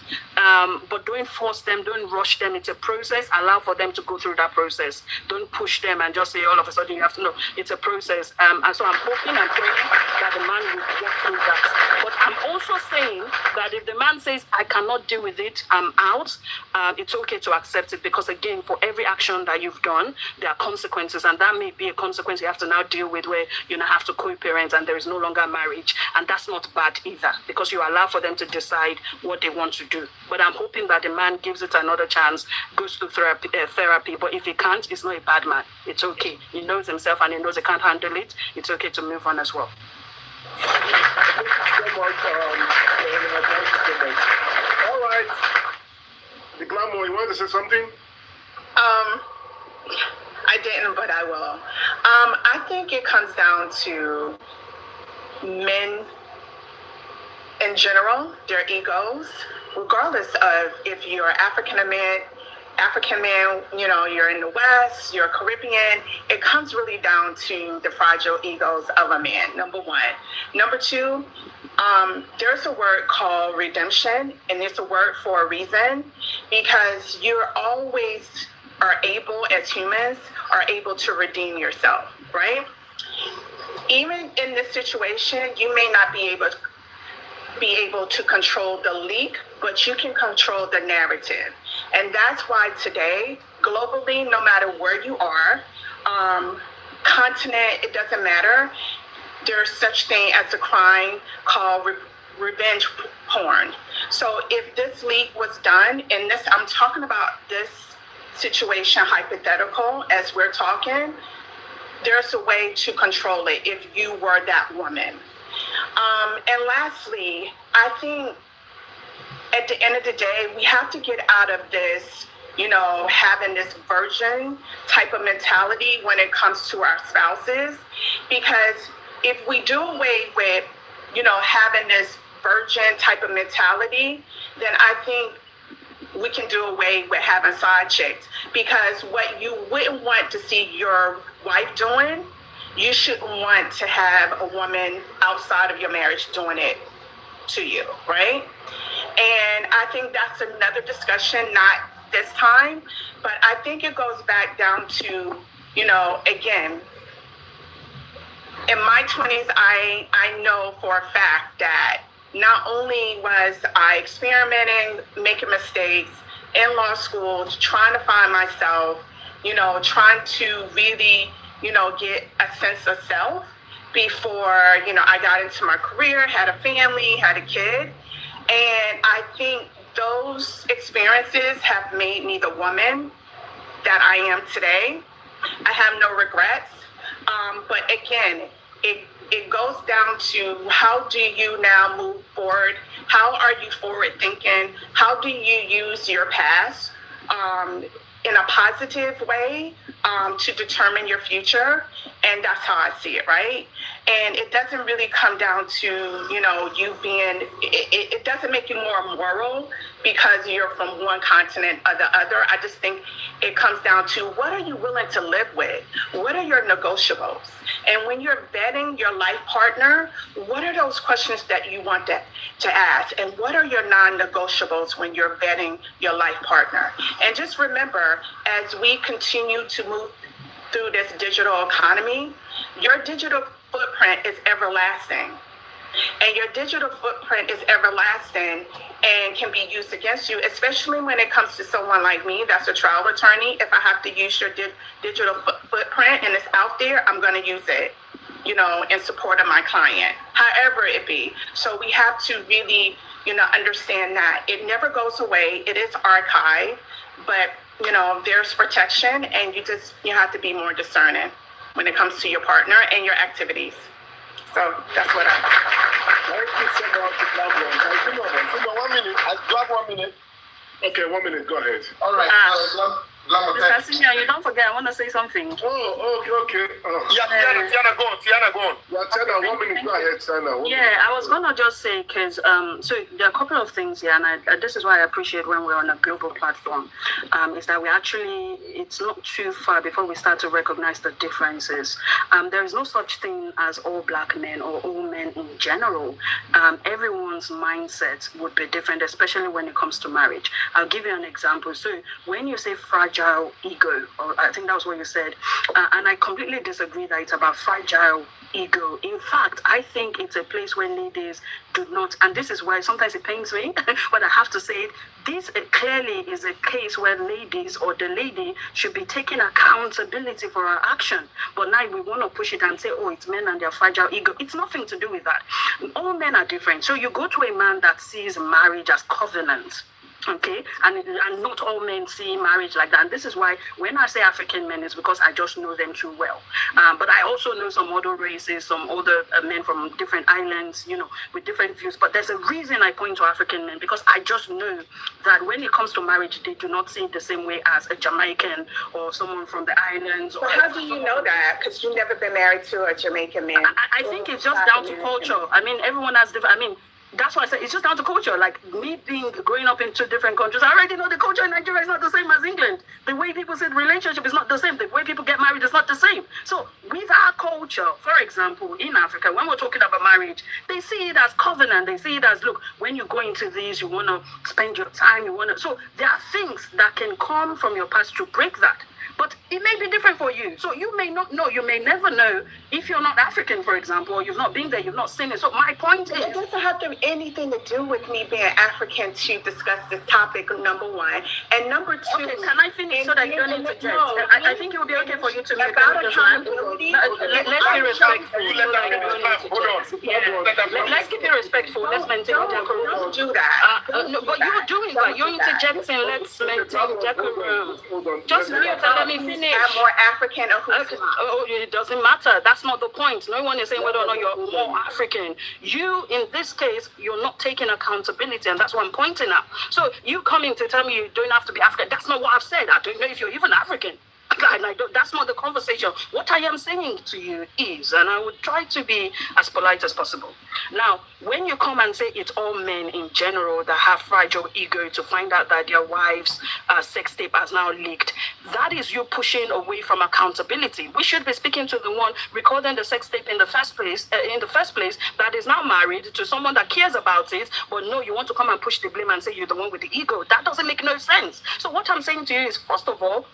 But don't force them, don't rush them. It's a process. Allow for them to go through that process. Don't push them and just say all of a sudden you have to know. It's a process. And so I'm hoping and praying that the man will walk through that. But I'm also also saying that if the man says, I cannot deal with it, I'm out, it's okay to accept it, because again, for every action that you've done, there are consequences, and that may be a consequence you have to now deal with, where you now have to co-parent and there is no longer marriage, and that's not bad either, because you allow for them to decide what they want to do. But I'm hoping that the man gives it another chance, goes to therapy, but if he can't, it's not a bad man. It's okay. He knows himself and he knows he can't handle it. It's okay to move on as well. Thank you so much. All right. The Glamour, you want to say something? I didn't, but I will. I think it comes down to men in general, their egos, regardless of if you're African man, you know, you're in the West, you're Caribbean, it comes really down to the fragile egos of a man, number one. Number two, there's a word called redemption, and it's a word for a reason, because you're always are able, as humans, are able to redeem yourself, right? Even in this situation, you may not be able to control the leak, but you can control the narrative. And that's why today, globally, no matter where you are, continent, it doesn't matter, there's such thing as a crime called revenge porn. So if this leak was done, and this, I'm talking about this situation hypothetical as we're talking, there's a way to control it if you were that woman. And lastly, I think at the end of the day, we have to get out of this, you know, having this virgin type of mentality when it comes to our spouses. Because if we do away with, you know, having this virgin type of mentality, then I think we can do away with having side chicks. Because what you wouldn't want to see your wife doing, you shouldn't want to have a woman outside of your marriage doing it to you, right? And I think that's another discussion, not this time, but I think it goes back down to, you know, again, in my 20s, I know for a fact that not only was I experimenting, making mistakes in law school, trying to find myself, you know, trying to really, you know, get a sense of self before, you know, I got into my career, had a family, had a kid. And I think those experiences have made me the woman that I am today. I have no regrets. But again, it goes down to how do you now move forward? How are you forward thinking? How do you use your past in a positive way to determine your future? And that's how I see it, right? And it doesn't really come down to, you know, you being, it doesn't make you more moral because you're from one continent or the other. I just think it comes down to what are you willing to live with? What are your negotiables? And when you're vetting your life partner, what are those questions that you want to ask? And what are your non-negotiables when you're vetting your life partner? And just remember, as we continue to move through this digital economy, your digital footprint is everlasting. And your digital footprint is everlasting and can be used against you, especially when it comes to someone like me that's a trial attorney. If I have to use your digital footprint and it's out there, I'm going to use it, you know, in support of my client, however it be. So we have to really, you know, understand that it never goes away. It is archived, but, you know, there's protection, and you have to be more discerning when it comes to your partner and your activities. So that's what I. Thank you so much. 1 minute. I do have 1 minute. Okay, 1 minute. Go ahead. All right. Mr. Senior, you don't forget, I want to say something. Oh, okay. Yeah, Tiana, go on. Yeah, Tiana, 1 minute. Go ahead, Tiana. Yeah, I was going to just say, because, so there are a couple of things here, and this is why I appreciate when we're on a global platform, is that we actually, it's not too far before we start to recognize the differences. There is no such thing as all black men or all men in general. Everyone's mindset would be different, especially when it comes to marriage. I'll give you an example. So when you say fragile fragile ego, or I think that was what you said. And I completely disagree that it's about fragile ego. In fact, I think it's a place where ladies do not, and this is why sometimes it pains me, but I have to say it, this clearly is a case where ladies or the lady should be taking accountability for her action. But now we want to push it and say, oh, it's men and their fragile ego. It's nothing to do with that. All men are different. So you go to a man that sees marriage as covenant. Okay, and not all men see marriage like that. And this is why when I say African men, it's because I just know them too well. But I also know some other races, some other men from different islands, you know, with different views. But there's a reason I point to African men, because I just know that when it comes to marriage, they do not see it the same way as a Jamaican or someone from the islands. So how do you know that? Because you've never been married to a Jamaican man. I think it's just down to culture. I mean, everyone has different. I mean, that's why I say it's just down to culture. Like me growing up in two different countries, I already know the culture in Nigeria is not the same as England. The way people say relationship is not the same. The way people get married is not the same. So with our culture, for example, in Africa, when we're talking about marriage, they see it as covenant. They see it as, look, when you go into these, you want to spend your time, so there are things that can come from your past to break that. But it may be different for you. So you may not know, you may never know if you're not African, for example, or you've not been there, you've not seen it. So my point is... It doesn't have to anything to do with me being African to discuss this topic, number one. And number two... Okay, can I finish so that you don't interject? No, I think it would be okay for you to... About accountability... Let's be respectful. Let's keep it respectful. Let's maintain decorum. Don't do that. No, but you're doing that. You're interjecting. Let's maintain decorum. Just mute and let me finish. I'm more African or who's okay. Oh, it doesn't matter. That's not the point. No one is saying whether or not you're more African. You, in this case, you're not taking accountability, and that's what I'm pointing at. So you coming to tell me you don't have to be African, that's not what I've said. I don't know if you're even African. That's not the conversation. What I am saying to you is, and I would try to be as polite as possible. Now, when you come and say it's all men in general that have fragile ego to find out that their wife's sex tape has now leaked, that is you pushing away from accountability. We should be speaking to the one recording the sex tape in the first place, that is now married to someone that cares about it, but no, you want to come and push the blame and say you're the one with the ego. That doesn't make no sense. So what I'm saying to you is, first of all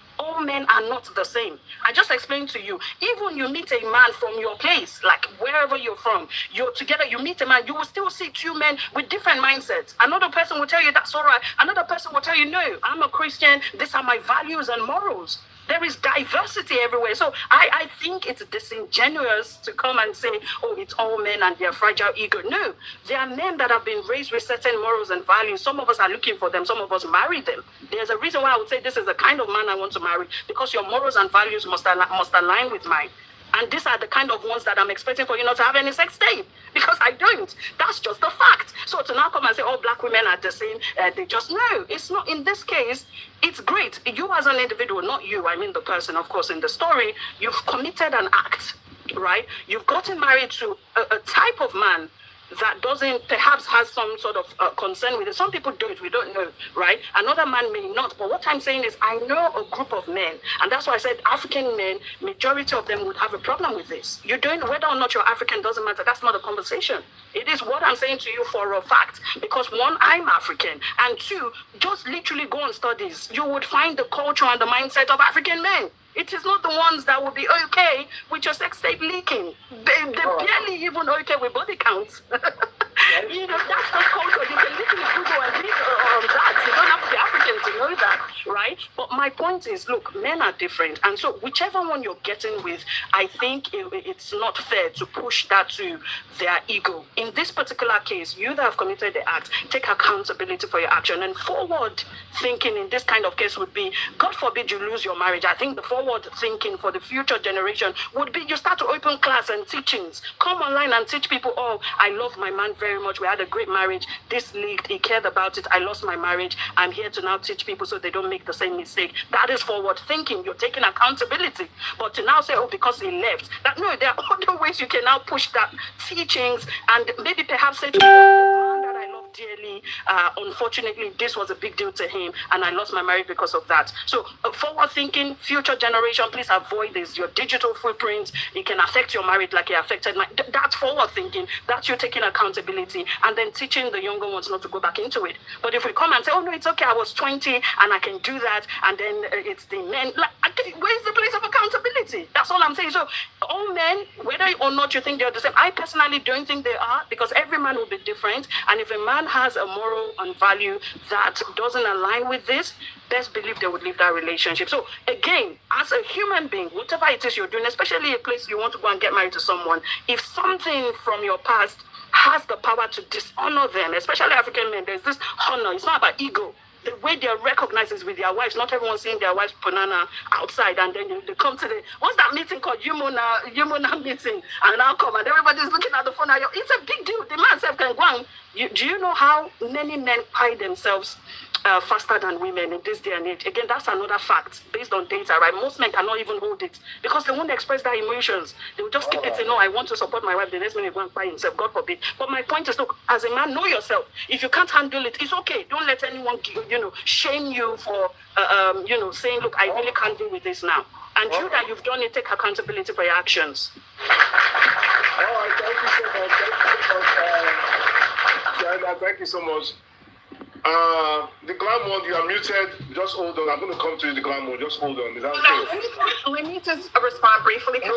men are not the same. I just explained to you, even you meet a man from your place, like wherever you're from, you're together, you meet a man, you will still see two men with different mindsets. Another person will tell you that's all right. Another person will tell you, no, I'm a Christian, these are my values and morals. There is diversity everywhere. So I think it's disingenuous to come and say, oh, it's all men and their fragile ego. No, there are men that have been raised with certain morals and values. Some of us are looking for them. Some of us marry them. There's a reason why I would say this is the kind of man I want to marry, because your morals and values must align with mine. And these are the kind of ones that I'm expecting for you not to have any sex tape, because I don't. That's just a fact. So to now come and say, oh, black women are the same, they just, no, it's not. In this case, it's great. You as an individual, not you, I mean the person, of course, in the story, you've committed an act, right? You've gotten married to a type of man that doesn't, perhaps has some sort of concern with it. Some people do it, we don't know, right? Another man may not. But what I'm saying is, I know a group of men, and that's why I said African men, majority of them would have a problem with this. You're doing, whether or not you're African doesn't matter. That's not a conversation. It is what I'm saying to you for a fact. Because one, I'm African, and two, just literally go on studies. You would find the culture and the mindset of African men. It is not the ones that will be okay with your sex tape leaking. They're barely even okay with body counts. You know, that's the culture. You can literally Google and read that. You don't have to be African to know that, right? But my point is, look, men are different. And so whichever one you're getting with, I think it's not fair to push that to their ego. In this particular case, you that have committed the act, take accountability for your action. And forward thinking in this kind of case would be, God forbid you lose your marriage. I think the forward thinking for the future generation would be, you start to open class and teachings. Come online and teach people, oh, I love my man very much. We had a great marriage. This leaked. He cared about it. I lost my marriage. I'm here to now teach people so they don't make the same mistake. That is forward thinking. You're taking accountability. But to now say, oh, because he left, that no, there are other ways you can now push that teachings and maybe perhaps say to people, the man that I love dearly. Unfortunately, this was a big deal to him, and I lost my marriage because of that. So, forward thinking, future generation, please avoid this. Your digital footprint, it can affect your marriage like it affected my. That's forward thinking. That's you taking accountability, and then teaching the younger ones not to go back into it. But if we come and say, oh no, it's okay, I was 20 and I can do that, and then it's the men, like, where's the place of accountability? That's all I'm saying. So all men, whether or not you think they're the same, I personally don't think they are, because every man will be different. And if a man has a moral and value that doesn't align with this, best believe they would leave that relationship. So again, as a human being, whatever it is you're doing, especially a place you want to go and get married to someone, if something from your past has the power to dishonor them, especially African men, there's this honor. It's not about ego. The way they are recognized is with their wives. Not everyone seeing their wives banana outside, and then they come to the, what's that meeting called? Yumuna meeting, and now come and everybody's looking at the phone. It's a big deal. The man self can go and, do you know how many men pie themselves faster than women in this day and age? Again, that's another fact based on data, right? Most men cannot even hold it because they won't express their emotions. They will just keep it, I want to support my wife. The next minute, go and pie himself, God forbid. But my point is, look, as a man, know yourself. If you can't handle it, it's okay. Don't let anyone, shame you for, saying, look, I really can't deal with this now. And you that you've done it, take accountability for your actions. All right, thank you so much. Thank you so much. The glam one, you are muted. Just hold on. I'm going to come to you, the glam one. Just hold on. Is that okay? Let me just respond briefly. Simon,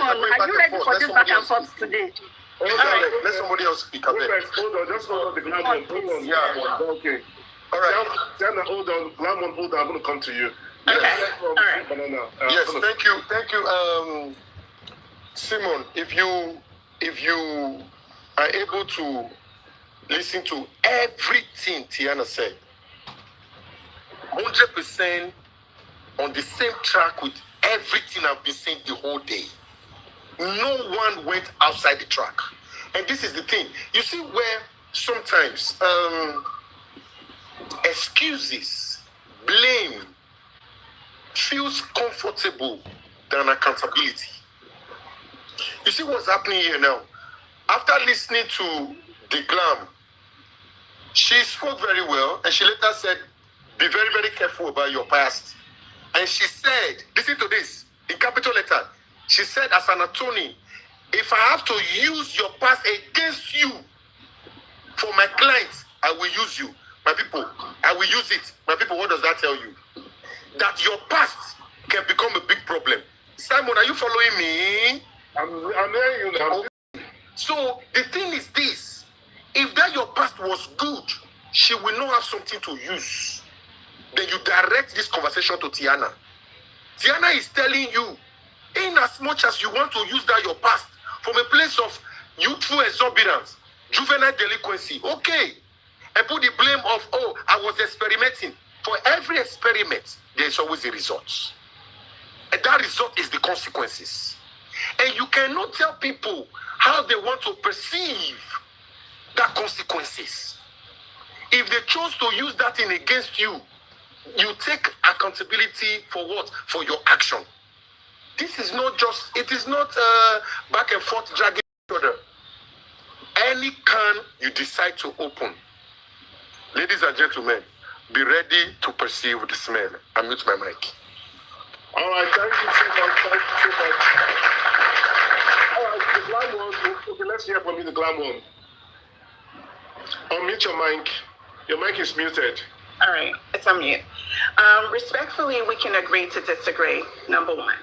are you ready for this back and forth today? Let somebody else speak. Hold on. Just hold on, the glam one. Hold on. Yeah. Okay. All right. Tiana, hold on. Glam one, hold on. I'm going to come to you. Okay. All right. Yes, thank you. Thank you. Simon, if you are able to listen to everything Tiana said, 100% on the same track with everything I've been saying the whole day. No one went outside the track. And this is the thing. You see where sometimes excuses, blame feels comfortable than accountability. You see what's happening here now? After listening to the glam, she spoke very well, and she later said, be very, very careful about your past. And she said, listen to this, in capital letter, she said, as an attorney, if I have to use your past against you for my clients, I will use you. My people, I will use it. My people, what does that tell you? That your past can become a big problem. Simon, are you following me? I'm hearing you now. So the thing is this, if that your past was good, she will not have something to use. Then you direct this conversation to Tiana. Tiana is telling you, in as much as you want to use that your past from a place of youthful exuberance, juvenile delinquency, okay, and put the blame of, oh, I was experimenting. For every experiment, there is always a result. And that result is the consequences. And you cannot tell people how they want to perceive that consequences. If they chose to use that thing against you, you take accountability for what? For your action. This is not just, it is not back and forth dragging each other. Any can you decide to open, ladies and gentlemen, be ready to perceive the smell. I mute my mic. All right, thank you so much. Thank you so much. All right, the glam one. Okay, let's hear from you, the glam one. Unmute your mic. Your mic is muted. All right, it's unmute. Respectfully, we can agree to disagree, number one.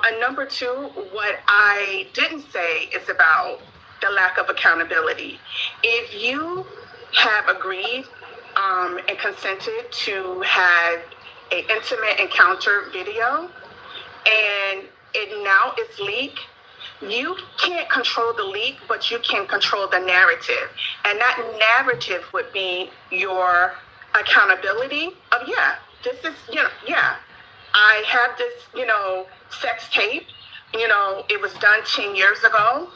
And number two, what I didn't say is about the lack of accountability. If you have agreed and consented to have an intimate encounter video and it now is leaked, you can't control the leak, but you can control the narrative. And that narrative would be your accountability of, this is, I have this, sex tape, it was done 10 years ago.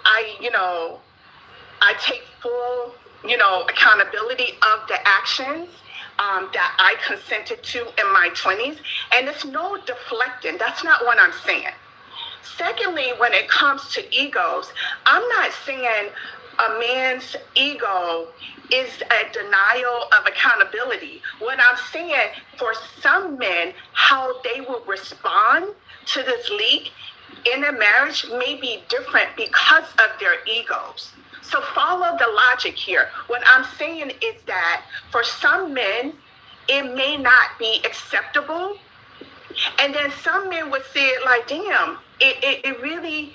I take full, accountability of the actions that I consented to in my 20s. And it's no deflecting. That's not what I'm saying. Secondly, when it comes to egos, I'm not saying a man's ego is a denial of accountability. What I'm saying, for some men, how they will respond to this leak in a marriage may be different because of their egos. So follow the logic here. What I'm saying is that for some men, it may not be acceptable. And then some men would say it like, damn, it really,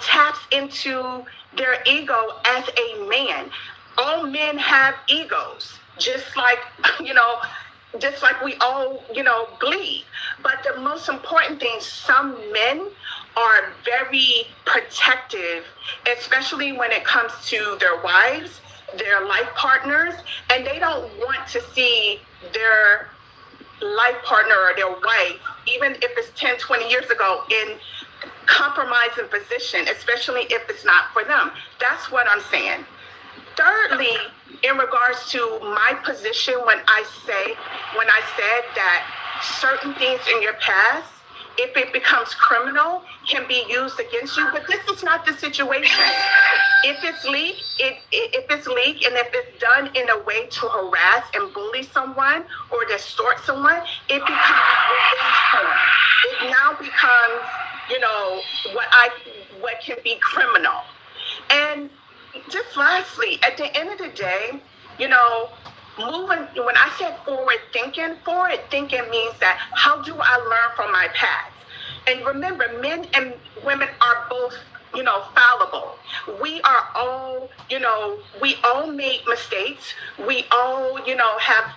taps into their ego as a man. All men have egos, just like, just like we all, bleed. But the most important thing, some men are very protective, especially when it comes to their wives, their life partners, and they don't want to see their life partner or their wife, even if it's 10, 20 years ago, in compromising position, especially if it's not for them. That's what I'm saying. Thirdly, in regards to my position, when I said that certain things in your past, if it becomes criminal, can be used against you, but this is not the situation. If it's leak, and if it's done in a way to harass and bully someone or distort someone, it becomes revenge porn. It now becomes, what can be criminal. And just lastly, at the end of the day, moving, when I said forward thinking means that how do I learn from my past? And remember, men and women are both, fallible. We are all, we all make mistakes. We all,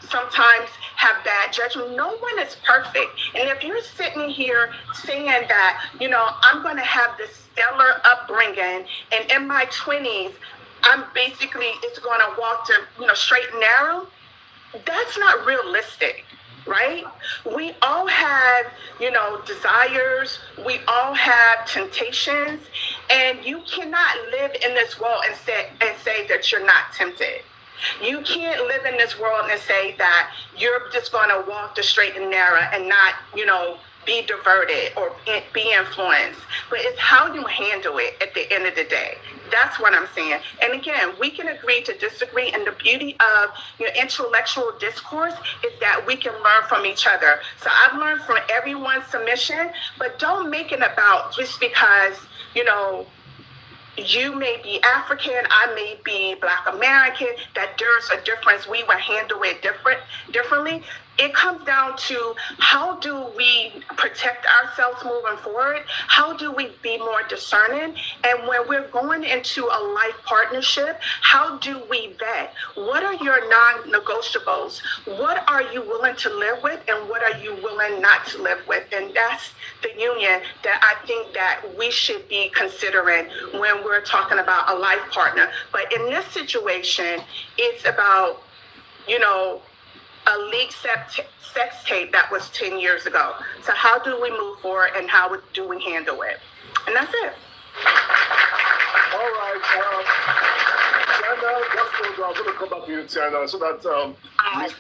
sometimes have bad judgment. No one is perfect. And if you're sitting here saying that, I'm going to have this stellar upbringing, and in my 20s, I'm basically, it's going to walk to, straight and narrow, that's not realistic, right? We all have, desires. We all have temptations, and you cannot live in this world and say that you're not tempted. You can't live in this world and say that you're just going to walk the straight and narrow and not, be diverted or be influenced. But it's how you handle it at the end of the day. That's what I'm saying. And again, we can agree to disagree. And the beauty of your intellectual discourse is that we can learn from each other. So I've learned from everyone's submission, but don't make it about just because, you may be African, I may be Black American, that there's a difference. We will handle it differently. It comes down to how do we protect ourselves moving forward? How do we be more discerning? And when we're going into a life partnership, how do we vet? What are your non-negotiables? What are you willing to live with, and what are you willing not to live with? And that's the union that I think that we should be considering when we're talking about a life partner. But in this situation, it's about, a leaked sex tape that was 10 years ago. So how do we move forward, and how do we handle it? And that's it. All right. Tiana, I'm going to come back to you, Tiana, so that...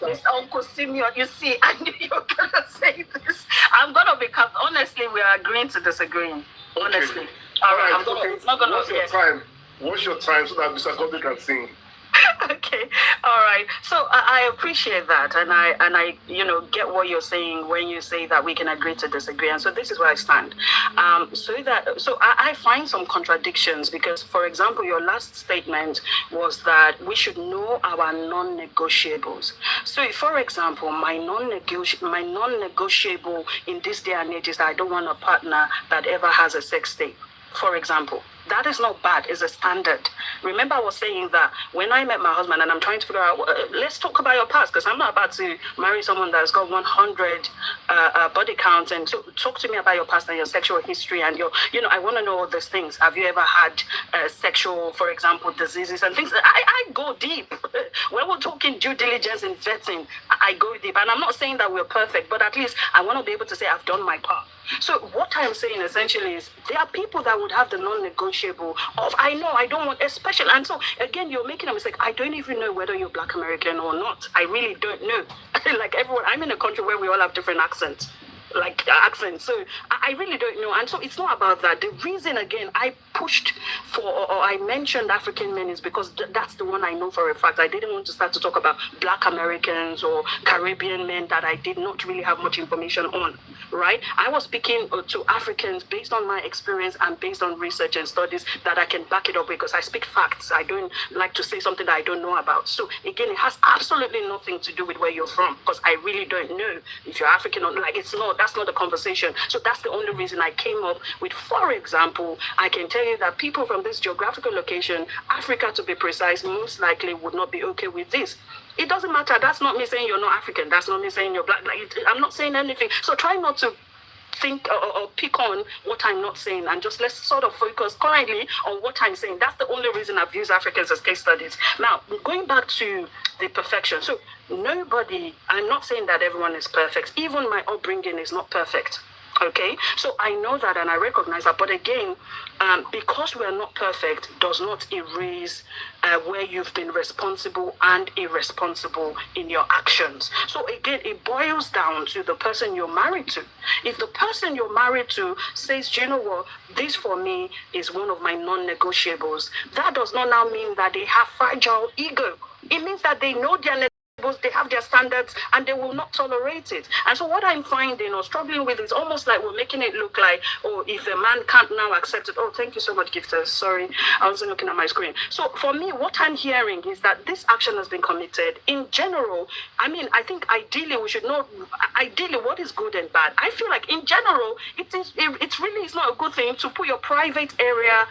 This Uncle Simeon, you see, I knew you were going to say this. I'm going to become... Honestly, we are agreeing to disagreeing. Honestly. Okay. All right. I'm gonna, it's not going to... What's your time so that Mr. Godwin can sing? Okay, all right. So I appreciate that, and I get what you're saying when you say that we can agree to disagree, and so this is where I stand. So I find some contradictions because, for example, your last statement was that we should know our non-negotiables. So, if, for example, my non-negotiable in this day and age is that I don't want a partner that ever has a sex tape, for example. That is not bad. It's a standard. Remember, I was saying that when I met my husband, and I'm trying to figure out, let's talk about your past, because I'm not about to marry someone that's got 100 body count. And so talk to me about your past and your sexual history, and your, I want to know all these things. Have you ever had sexual, for example, diseases and things? I go deep. When we're talking due diligence and vetting, I go deep. And I'm not saying that we're perfect, but at least I want to be able to say I've done my part. So what I'm saying essentially is there are people that would have the non-negotiable of, I know, I don't want, especially, and so again, you're making a mistake. I don't even know whether you're Black American or not. I really don't know. Like everyone, I'm in a country where we all have different accents. So I really don't know. And so it's not about that. The reason, again, I pushed for, or I mentioned African men is because that's the one I know for a fact. I didn't want to start to talk about Black Americans or Caribbean men that I did not really have much information on, right? I was speaking to Africans based on my experience and based on research and studies that I can back it up because I speak facts. I don't like to say something that I don't know about. So again, it has absolutely nothing to do with where you're from because I really don't know if you're African or like that's not the conversation. So that's the only reason I came up with, for example, I can tell you that people from this geographical location, Africa to be precise, most likely would not be okay with this. It doesn't matter. That's not me saying you're not African. That's not me saying you're Black. I'm not saying anything. So try not to think or pick on what I'm not saying and just let's sort of focus currently on what I'm saying. That's the only reason I've used Africans as case studies. Now, going back to the perfection. So nobody, I'm not saying that everyone is perfect. Even my upbringing is not perfect. Okay, so I know that and I recognize that, but again, because we're not perfect does not erase where you've been responsible and irresponsible in your actions. So again, it boils down to the person you're married to. If the person you're married to says, you know what, this for me is one of my non-negotiables, that does not now mean that they have fragile ego. It means that they know their they have their standards and they will not tolerate it. And so what I'm finding or struggling with is almost like we're making it look like, oh, if a man can't now accept it, oh, thank you so much, gifters. Sorry, I wasn't looking at my screen. So for me, what I'm hearing is that this action has been committed. In general, I mean, I think ideally we should know, ideally what is good and bad. I feel like in general, it really is not a good thing to put your private area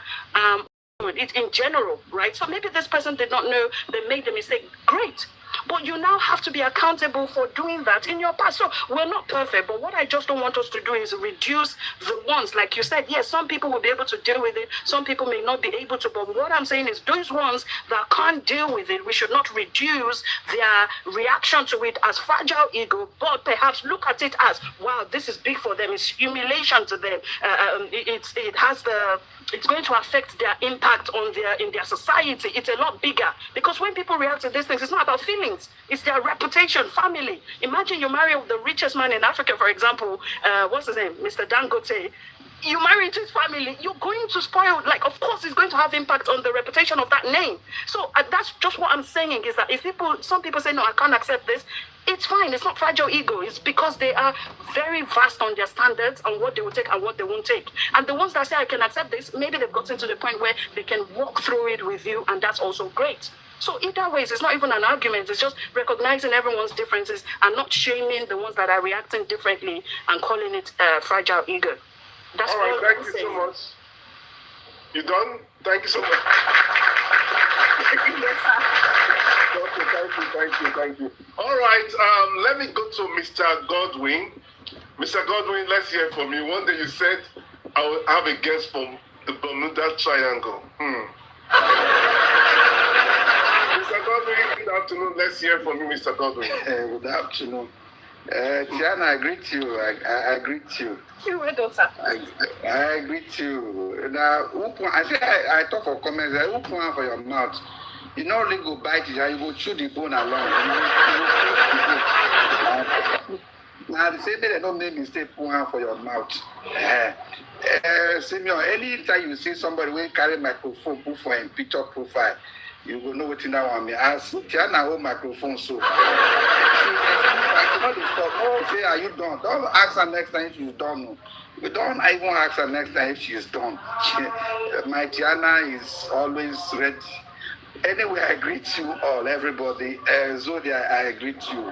in general, right? So maybe this person did not know they made the mistake. Great. But you now have to be accountable for doing that in your past. So we're not perfect, but what I just don't want us to do is reduce the ones, like you said, yes, some people will be able to deal with it. Some people may not be able to, but what I'm saying is those ones that can't deal with it, we should not reduce their reaction to it as fragile ego, but perhaps look at it as, wow, this is big for them. It's humiliation to them. It's going to affect their impact on in their society. It's a lot bigger because when people react to these things, it's not about feelings. It's their reputation, family. Imagine you marry the richest man in Africa, for example, what's his name? Mr. Dangote. You marry into his family, you're going to spoil, like, of course, it's going to have impact on the reputation of that name. So that's just what I'm saying is that if some people say, no, I can't accept this, it's fine. It's not fragile ego. It's because they are very vast on their standards on what they will take and what they won't take. And the ones that say, I can accept this, maybe they've gotten to the point where they can walk through it with you, and that's also great. So either ways, it's not even an argument. It's just recognizing everyone's differences and not shaming the ones that are reacting differently and calling it fragile ego. That's all right, thank you so much. You done? Thank you so much. Yes, sir. Okay, thank you. All right, let me go to Mr. Godwin. Mr. Godwin, let's hear from you. One day you said, I will have a guest from the Bermuda Triangle. Mr. Godwin, good afternoon. Let's hear from you, Mr. Godwin. Good afternoon. Tiana, I greet you. I greet you. You were daughter. I greet you. Now, I say I talk for comments. I open one for your mouth. You not only go bite it, you go chew the bone along. Now, the same way they don't make mistake, put one for your mouth. Simeon, anytime you see somebody will carry microphone, put for him picture profile, you will know what in that one. As Tiana hold microphone, so. Oh, say, are you done? Don't ask her next time if she's done. No. We don't even ask her next time if she's done. My Tiana is always ready. Anyway, I greet you all, everybody. Zodia, I greet you.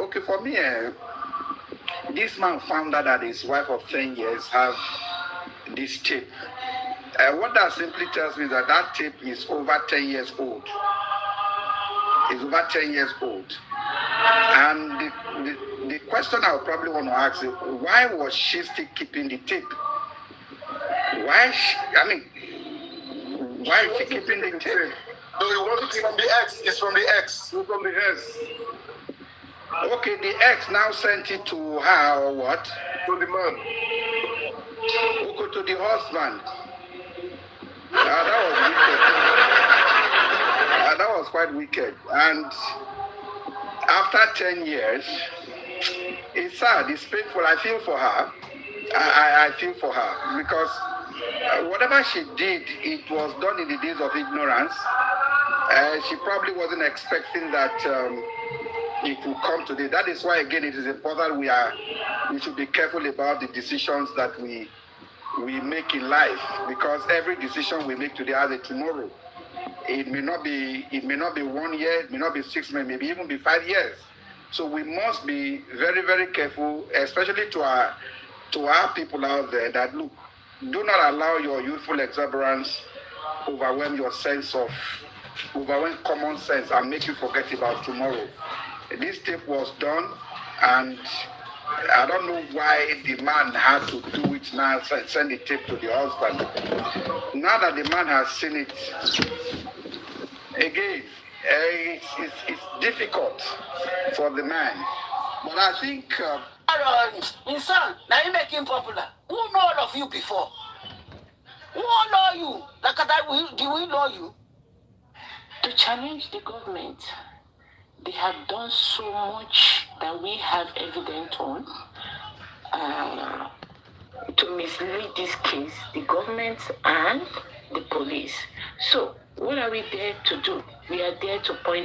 Okay, for me, this man found out that his wife of 10 years have this tape. What that simply tells me is that tape is over 10 years old. It's over 10 years old. And the question I would probably want to ask is, why was she still keeping the tape? Why is she keeping the tape? No, it wasn't from the ex. It's from the ex. It's from the ex. Okay, the ex now sent it to her or what? To the man. Okay, to the husband. That was wicked. That was quite wicked. And after 10 years, it's sad, it's painful. I feel for her. I feel for her because whatever she did, it was done in the days of ignorance. She probably wasn't expecting that it will come today. That is why, again, it is important we should be careful about the decisions that we make in life, because every decision we make today has a tomorrow. It may not be 1 year, it may not be 6 months, maybe even be 5 years. So we must be very, very careful, especially to our people out there, that look, do not allow your youthful exuberance overwhelm common sense and make you forget about tomorrow. This tape was done, and I don't know why the man had to do it now, send the tape to the husband. Now that the man has seen it, again, it's difficult for the man. But I think... in son, now you make him popular. Who know all of you before? Who all know you? Do we know you? To challenge the government, they have done so much that we have evidence on to mislead this case, the government and the police. So what are we there to do? We are there to point